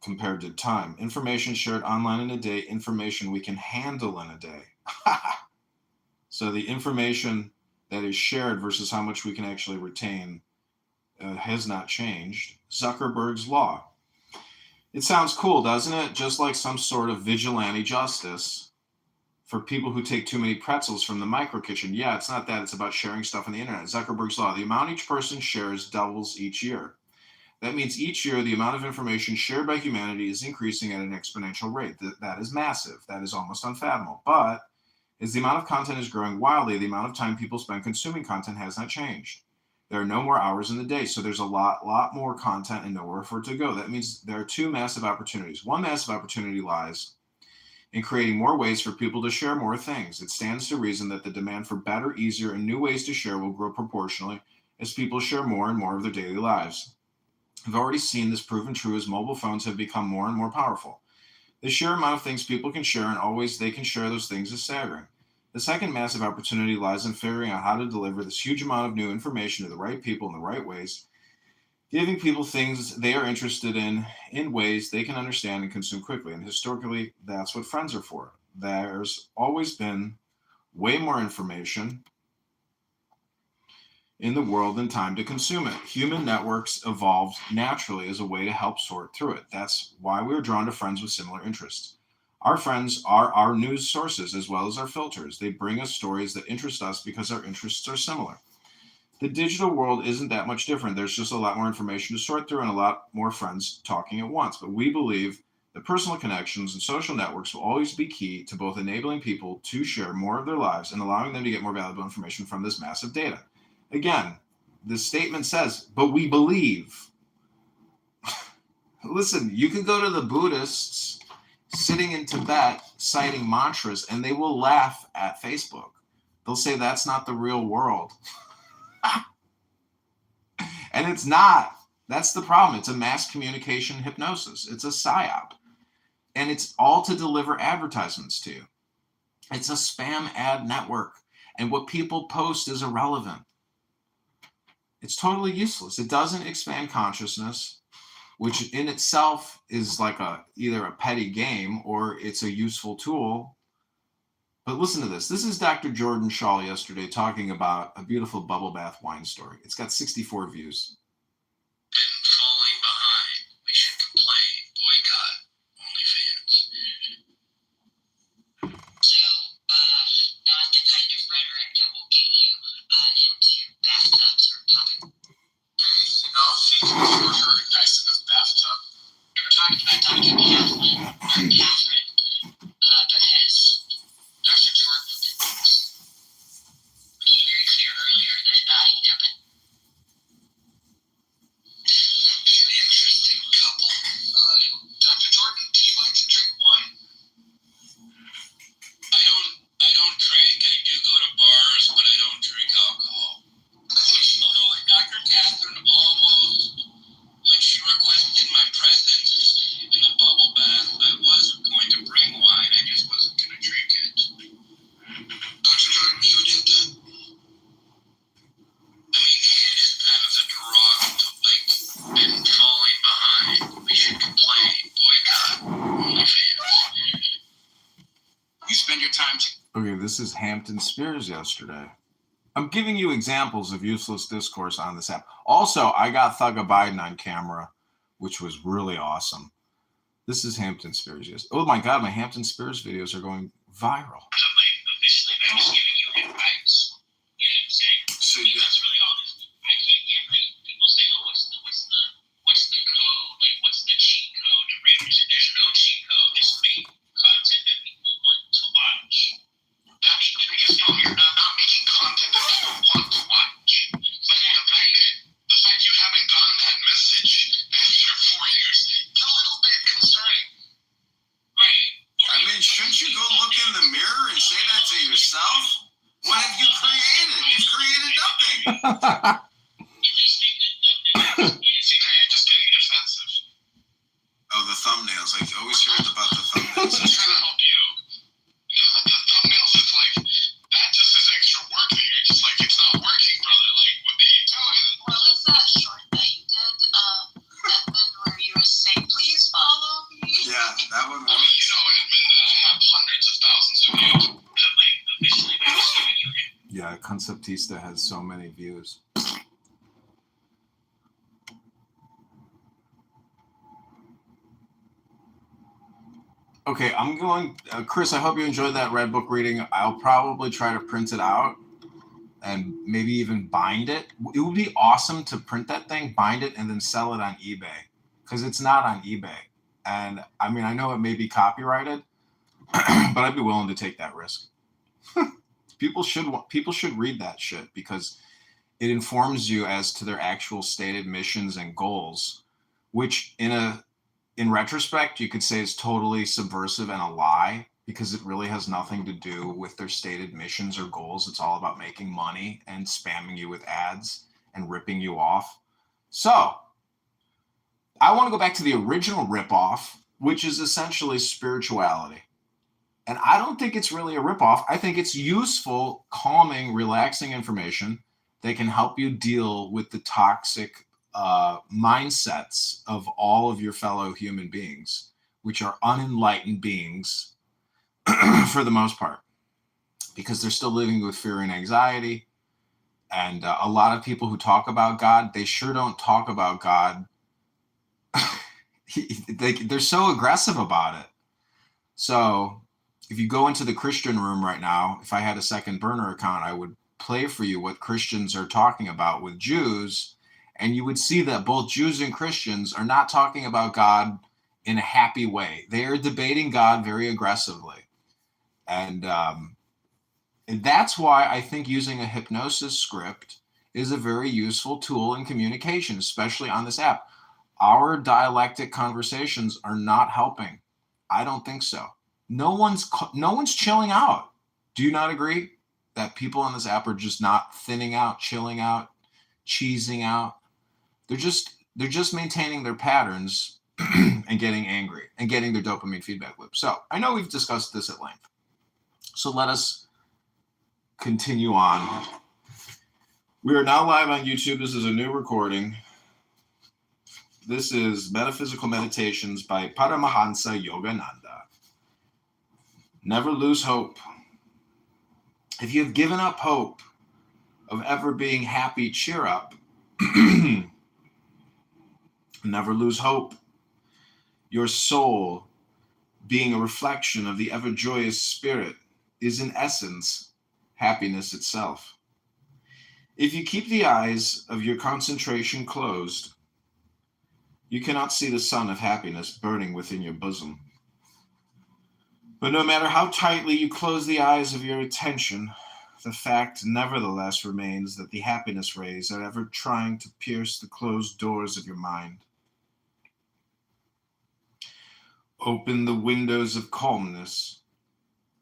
compared to time. Information shared online in a day, information we can handle in a day. So the information that is shared versus how much we can actually retain has not changed. Zuckerberg's law. It sounds cool, doesn't it? Just like some sort of vigilante justice for people who take too many pretzels from the micro kitchen. Yeah, it's not that. It's about sharing stuff on the internet. Zuckerberg's law. The amount each person shares doubles each year. That means each year the amount of information shared by humanity is increasing at an exponential rate. That is massive. That is almost unfathomable. But as the amount of content is growing wildly, the amount of time people spend consuming content has not changed. There are no more hours in the day, so there's a lot more content and nowhere for it to go. That means there are two massive opportunities. One massive opportunity lies in creating more ways for people to share more things. It stands to reason that the demand for better, easier, and new ways to share will grow proportionally as people share more and more of their daily lives. I've already seen this proven true as mobile phones have become more and more powerful. The sheer amount of things people can share and always they can share those things is staggering. The second massive opportunity lies in figuring out how to deliver this huge amount of new information to the right people in the right ways, giving people things they are interested in ways they can understand and consume quickly. And historically, that's what friends are for. There's always been way more information in the world than time to consume it. Human networks evolved naturally as a way to help sort through it. That's why we're drawn to friends with similar interests. Our friends are our news sources as well as our filters. They bring us stories that interest us because our interests are similar. The digital world isn't that much different. There's just a lot more information to sort through and a lot more friends talking at once. But we believe that personal connections and social networks will always be key to both enabling people to share more of their lives and allowing them to get more valuable information from this massive data. Again, this statement says, but we believe. Listen, you can go to the Buddhists sitting in Tibet citing mantras and they will laugh at Facebook. They'll say that's not the real world. And it's not. That's the problem. It's a mass communication hypnosis. It's a psyop. And it's all to deliver advertisements to you. It's a spam ad network. And what people post is irrelevant. It's totally useless. It doesn't expand consciousness, which in itself is like either a petty game or it's a useful tool. But listen to this. This is Dr. Jordan Shaw yesterday talking about a beautiful bubble bath wine story. It's got 64 views. And falling behind. We should complain. Boycott OnlyFans. So, not the kind of rhetoric that will get you into bathtubs or popping. Hey, you know, she's for sure This is Hampton Spears yesterday. I'm giving you examples of useless discourse on this app. Also, I got Thugga Biden on camera, which was really awesome. This is Hampton Spears. Yes. Oh my God, my Hampton Spears videos are going viral. Officially, I'm just giving you advice. You know what I'm saying? So That's really all this. I can't get people say, "Oh, what's the code? Like, what's the cheat code to reach?" There's no cheat code. There's fake content that people want to watch. I mean, because you're not making content that people want to watch. But the fact you haven't gotten that message after 4 years, it's a little bit concerning. Right. I mean, shouldn't you go look in the mirror and say that to yourself? What have you created? You've created nothing. See, now you're just getting defensive. Oh, the thumbnails. I always heard about the thumbnails. I'm trying to help you. The thumbnails is like, that just is extra work that you're just like, it's not working, brother. Like, what are you doing? What was that short that you did, Edmund, where you were saying, please follow me? Yeah, that one. I mean, you know, Edmund, that I have hundreds of thousands of views. But, like, officially, I'm just giving you Yeah, Conceptista has so many views. Okay, I'm going, Chris, I hope you enjoyed that Red Book reading. I'll probably try to print it out and maybe even bind it. It would be awesome to print that thing, bind it, and then sell it on eBay, because it's not on eBay. And I mean, I know it may be copyrighted, but I'd be willing to take that risk. People should read that shit, because it informs you as to their actual stated missions and goals, which in retrospect, you could say is totally subversive and a lie, because it really has nothing to do with their stated missions or goals. It's all about making money and spamming you with ads and ripping you off. So I want to go back to the original ripoff, which is essentially spirituality. And I don't think it's really a ripoff. I think it's useful, calming, relaxing information that can help you deal with the toxic mindsets of all of your fellow human beings, which are unenlightened beings for the most part, because they're still living with fear and anxiety. And a lot of people who talk about God, they sure don't talk about God. They're so aggressive about it. So if you go into the Christian room right now, if I had a second burner account, I would play for you what Christians are talking about with Jews. And you would see that both Jews and Christians are not talking about God in a happy way. They are debating God very aggressively. And that's why I think using a hypnosis script is a very useful tool in communication, especially on this app. Our dialectic conversations are not helping. I don't think so. No one's chilling out. Do you not agree that people on this app are just not thinning out, chilling out, cheesing out? They're just maintaining their patterns and getting angry and getting their dopamine feedback loop. So I know we've discussed this at length. So let us continue on. We are now live on YouTube. This is a new recording. This is Metaphysical Meditations by Paramahansa Yogananda. Never lose hope. If you have given up hope of ever being happy, cheer up. Never lose hope. Your soul, being a reflection of the ever-joyous spirit, is in essence happiness itself. If you keep the eyes of your concentration closed, you cannot see the sun of happiness burning within your bosom. But no matter how tightly you close the eyes of your attention, the fact nevertheless remains that the happiness rays are ever trying to pierce the closed doors of your mind. Open the windows of calmness,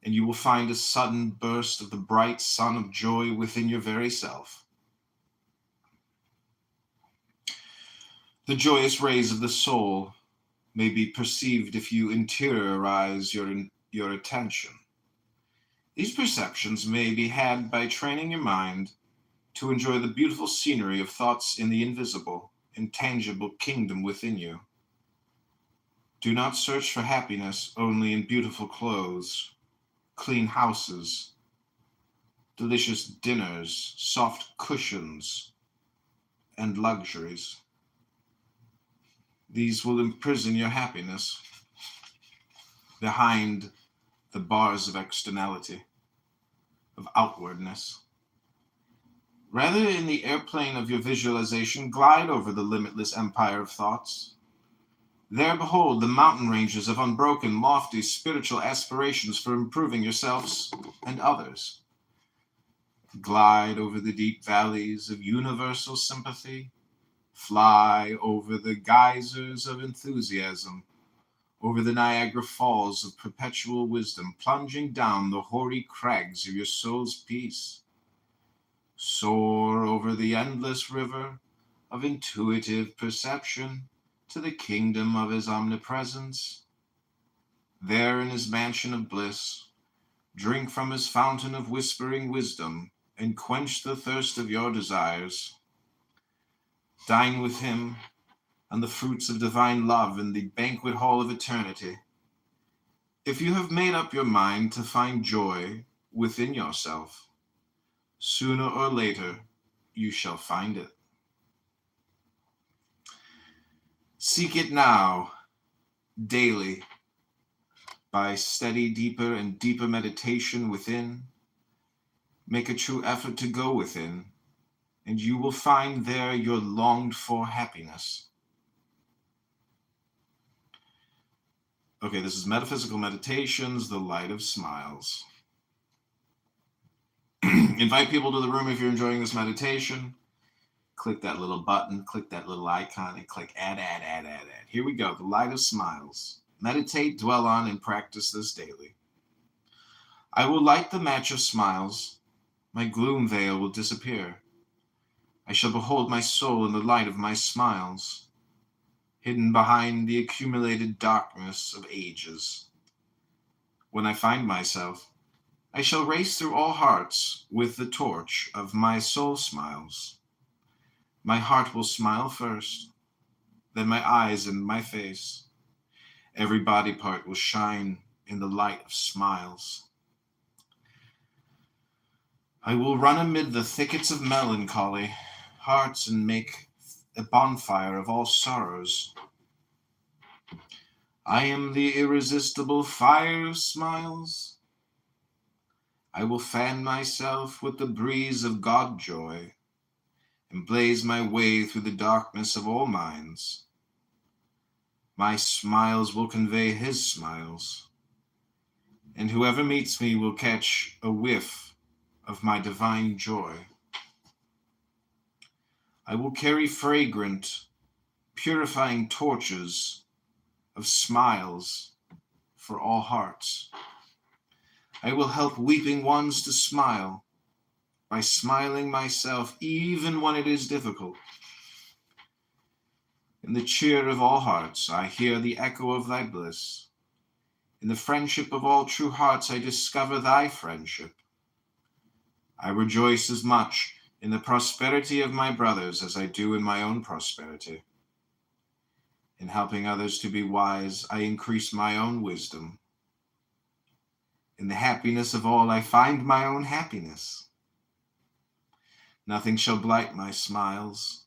and you will find a sudden burst of the bright sun of joy within your very self. The joyous rays of the soul may be perceived if you interiorize your attention. These perceptions may be had by training your mind to enjoy the beautiful scenery of thoughts in the invisible, intangible kingdom within you. Do not search for happiness only in beautiful clothes, clean houses, delicious dinners, soft cushions, and luxuries. These will imprison your happiness behind the bars of externality, of outwardness. Rather, in the airplane of your visualization, glide over the limitless empire of thoughts. There behold the mountain ranges of unbroken, lofty spiritual aspirations for improving yourselves and others. Glide over the deep valleys of universal sympathy. Fly over the geysers of enthusiasm, over the Niagara Falls of perpetual wisdom, plunging down the hoary crags of your soul's peace. Soar over the endless river of intuitive perception to the kingdom of his omnipresence. There in his mansion of bliss, drink from his fountain of whispering wisdom and quench the thirst of your desires. Dine with him on the fruits of divine love in the banquet hall of eternity. If you have made up your mind to find joy within yourself, sooner or later you shall find it. Seek it now, daily, by steady, deeper and deeper meditation within. Make a true effort to go within, and you will find there your longed-for happiness. Okay, this is Metaphysical Meditations, The Light of Smiles. Invite people to the room if you're enjoying this meditation. Click that little button, click that little icon, and click add. Here we go, The Light of Smiles. Meditate, dwell on, and practice this daily. I will light the match of smiles. My gloom veil will disappear. I shall behold my soul in the light of my smiles, hidden behind the accumulated darkness of ages. When I find myself, I shall race through all hearts with the torch of my soul smiles. My heart will smile first, then my eyes and my face. Every body part will shine in the light of smiles. I will run amid the thickets of melancholy hearts and make a bonfire of all sorrows. I am the irresistible fire of smiles. I will fan myself with the breeze of God joy and blaze my way through the darkness of all minds. My smiles will convey his smiles, and whoever meets me will catch a whiff of my divine joy. I will carry fragrant, purifying torches of smiles for all hearts. I will help weeping ones to smile by smiling myself even when it is difficult. In the cheer of all hearts, I hear the echo of thy bliss. In the friendship of all true hearts, I discover thy friendship. I rejoice as much in the prosperity of my brothers as I do in my own prosperity. In helping others to be wise, I increase my own wisdom. In the happiness of all, I find my own happiness. Nothing shall blight my smiles.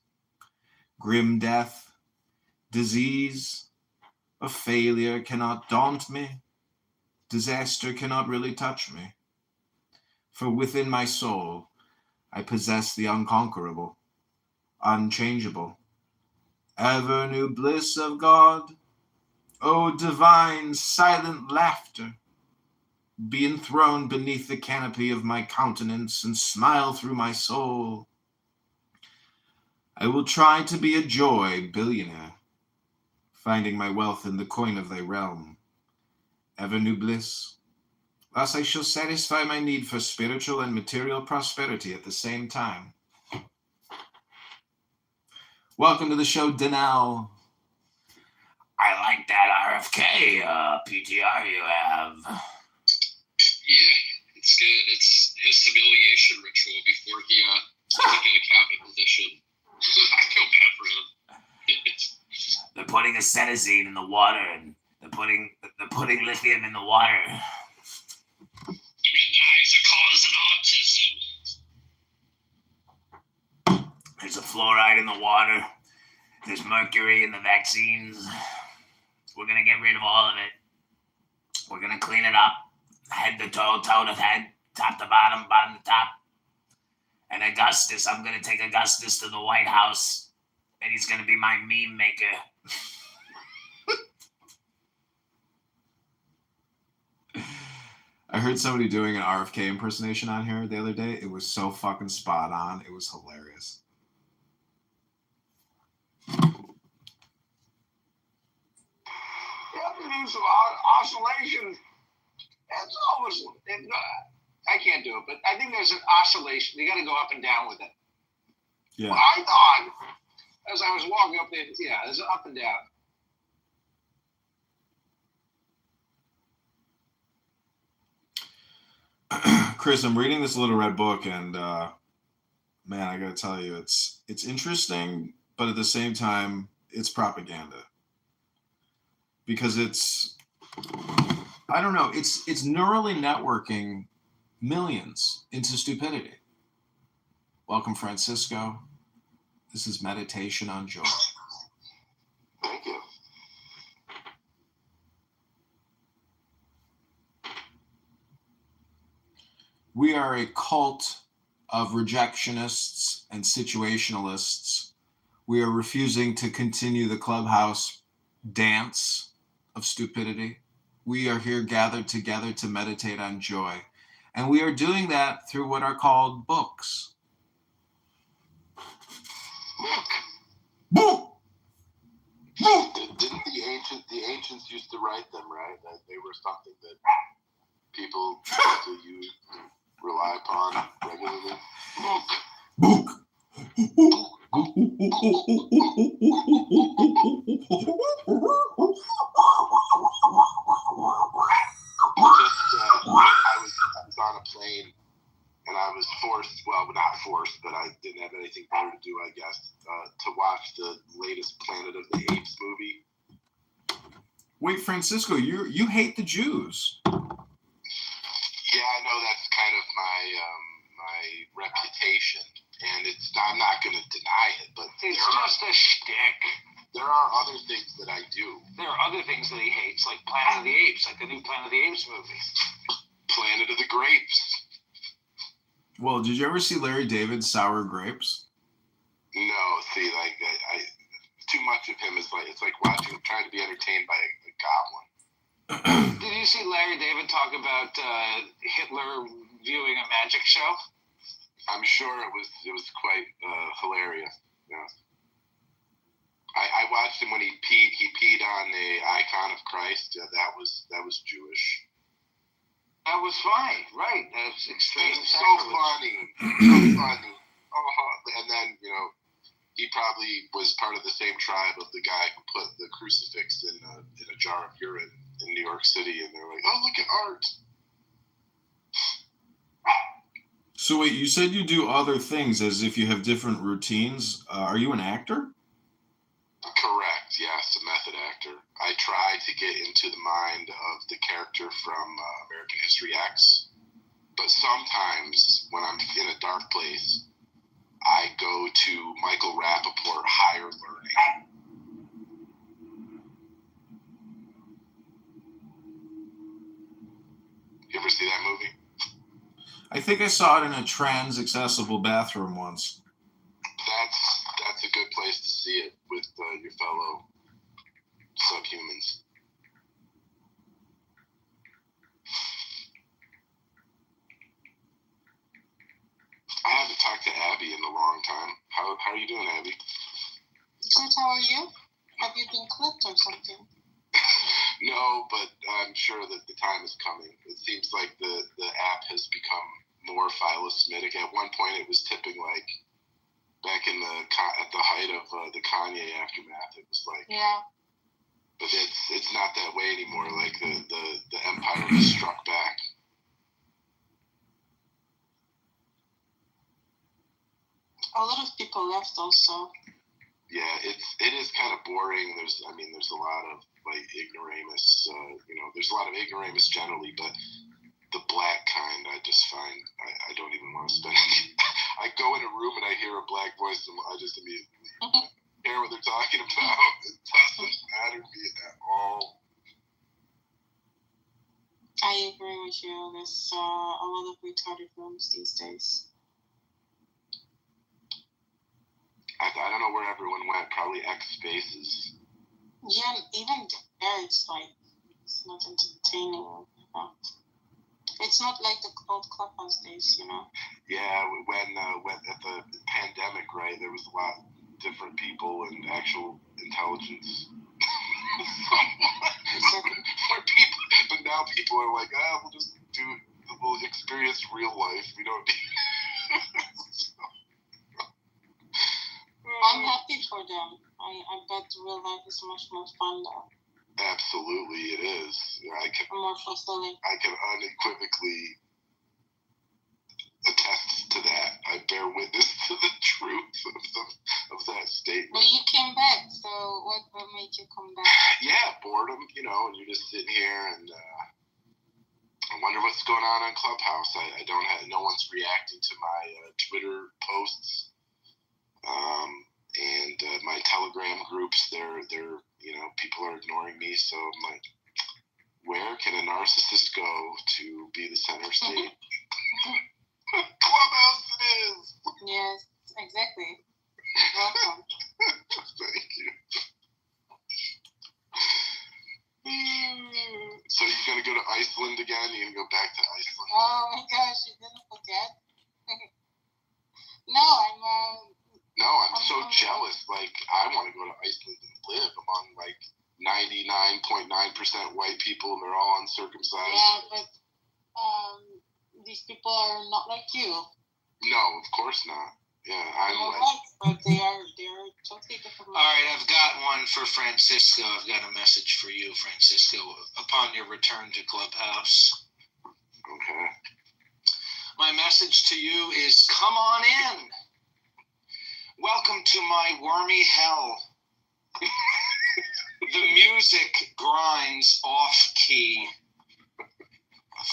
Grim death, disease, or failure cannot daunt me. Disaster cannot really touch me. For within my soul, I possess the unconquerable, unchangeable, ever new bliss of God. O divine, silent laughter, be enthroned beneath the canopy of my countenance and smile through my soul. I will try to be a joy billionaire, finding my wealth in the coin of thy realm. Ever new bliss. Thus I shall satisfy my need for spiritual and material prosperity at the same time. Welcome to the show, Danelle. I like that RFK PTR you have. Yeah, it's good. It's his humiliation ritual before he took a cabinet position. I feel bad for him. They're putting adenosine in the water, and they're putting lithium in the water. The red dye's a cause of autism. There's a fluoride in the water. There's mercury in the vaccines. We're going to get rid of all of it. We're going to clean it up. Head to toe, toe to head, top to bottom, bottom to top. And Augustus, I'm going to take Augustus to the White House, and he's going to be my meme maker. I heard somebody doing an RFK impersonation on here the other day. It was so fucking spot on. It was hilarious. Yeah, there's some oscillation. That's always. I can't do it, but I think there's an oscillation. You got to go up and down with it. Yeah. Well, I thought as I was walking up there, yeah, there's an up and down. Chris, I'm reading this Little Red Book, and man, I gotta tell you, it's interesting, but at the same time, it's propaganda. Because it's, I don't know, it's neurally networking millions into stupidity. Welcome, Francisco. This is Meditation on Joy. Thank you. We are a cult of rejectionists and situationalists. We are refusing to continue the Clubhouse dance of stupidity. We are here gathered together to meditate on joy. And we are doing that through what are called books. Book! Didn't the ancients used to write them, right? That they were something that people still use, rely upon regularly. Book! I was on a plane, and I was forced, well, not forced, but I didn't have anything better to do, I guess, to watch the latest Planet of the Apes movie. Wait, Francisco, you hate the Jews. Yeah, I know that's kind of my reputation, and I'm not going to deny it, but it's just a shtick. There are other things that I do. There are other things that he hates, like Planet of the Apes, like the new Planet of the Apes movie. Planet of the Grapes. Well, did you ever see Larry David's Sour Grapes? No, see, like I too much of him is like it's like trying to be entertained by a goblin. Did you see Larry David talk about Hitler viewing a magic show? I'm sure it was quite hilarious. Yeah. I watched him when he peed on the icon of Christ. That was Jewish. That was funny, right? That's extreme. So funny. So funny. And then, he probably was part of the same tribe of the guy who put the crucifix in a jar of urine in New York City, and they're like, "Oh, look at art." So wait, you said you do other things as if you have different routines. Are you an actor? Correct. Yes, a method actor. I try to get into the mind of the character from American History X, but sometimes when I'm in a dark place, I go to Michael Rappaport Higher Learning. You ever see that movie? I think I saw it in a trans-accessible bathroom once. That's a good place to see it with your fellow subhumans. I haven't talked to Abby in a long time. How are you doing, Abby? Good, how are you? Have you been clipped or something? No, but I'm sure that the time is coming. It seems like the app has become more philo-Semitic. At one point, it was tipping like back at the height of the Kanye aftermath. It was like, yeah. But it's not that way anymore. Like the empire has struck back. A lot of people left also. Yeah, it is kind of boring. There's a lot of like ignoramus. There's a lot of ignoramus generally, but the black kind, I just find I don't even want to spend. I go in a room and I hear a black voice, and I just immediately hear what they're talking about. It doesn't matter to me at all. I agree with you. There's a lot of retarded rooms these days. I don't know where everyone went. Probably X Spaces. Yeah, even there, it's like, it's not entertaining. It's not like the old Clubhouse days, you know? Yeah, when at the pandemic, right, there was a lot of different people and actual intelligence. But now people are like, we'll just we'll experience real life. We don't need. I'm happy for them. I bet real life is much more fun though. Absolutely, it is. More fulfilling. I can unequivocally attest to that. I bear witness to the truth of that statement. But you came back, so what made you come back? Yeah, boredom, and you're just sitting here, and I wonder what's going on Clubhouse. I don't have, no one's reacting to my Twitter posts, and my Telegram groups. They're people are ignoring me, so I'm like, where can a narcissist go to be the center stage? Clubhouse it is. Yes, exactly. Welcome. Thank you. So you're gonna go to Iceland again? You're gonna go back to Iceland? Oh my gosh, you didn't forget? No, I'm so jealous. Like, I want to go to Iceland and live among like 99.9% white people, and they're all uncircumcised. Yeah, but these people are not like you. No, of course not. Yeah, I'm like. Right, but they are totally different. All right, I've got one for Francisco. I've got a message for you, Francisco, upon your return to Clubhouse. Okay. My message to you is, come on in. Welcome to my wormy hell. The music grinds off key.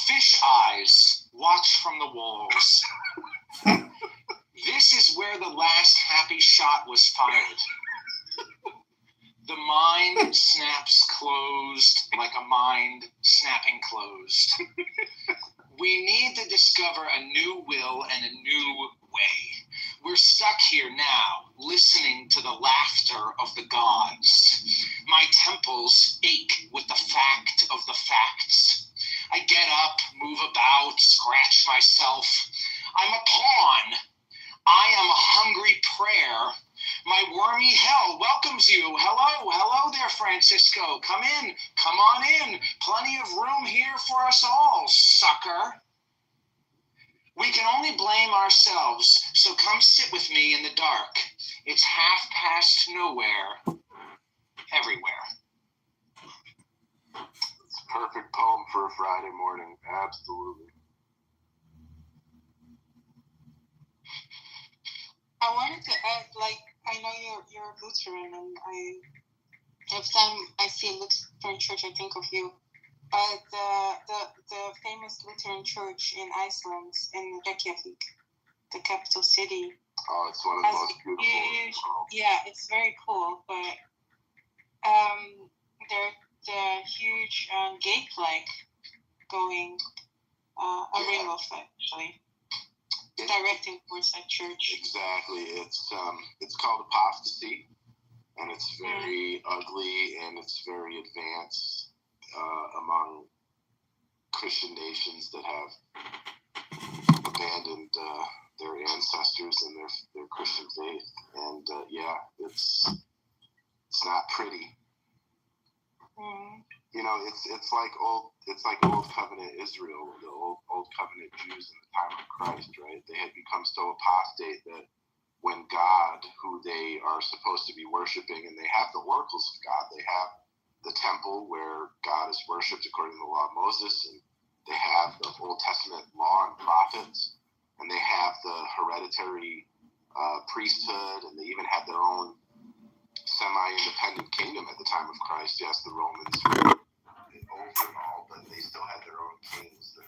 Fish eyes watch from the walls. This is where the last happy shot was fired. The mind snaps closed like a mind snapping closed. We need to discover a new will and a new way. We're stuck here now, listening to the laughter of the gods. My temples ache with the fact of the facts. I get up, move about, scratch myself. I'm a pawn. I am a hungry prayer. My wormy hell welcomes you. Hello there, Francisco. Come in, come on in. Plenty of room here for us all, sucker. We can only blame ourselves, so come sit with me in the dark. It's 1:30 nowhere, everywhere. It's a perfect poem for a Friday morning. Absolutely. I wanted to add, like, I know you're Lutheran, and every time I see Lutheran church, I think of you. But the famous Lutheran church in Iceland, in Reykjavik, the capital city. Oh, it's one of the most beautiful in the world. Yeah, it's very cool. But there's a huge gay flag going, a rainbow flag, actually, directing towards that church. Exactly. It's called apostasy, and it's very ugly, and it's very advanced among Christian nations that have abandoned their ancestors and their Christian faith. And it's not pretty. It's like old covenant Israel, the old covenant Jews in the time of Christ, right? They had become so apostate that when God, who they are supposed to be worshiping, and they have the oracles of God, they have the temple where God is worshipped according to the law of Moses, and they have the Old Testament law and prophets, and they have the hereditary priesthood, and they even had their own semi-independent kingdom at the time of Christ. Yes, the Romans were over and all, but they still had their own kings, the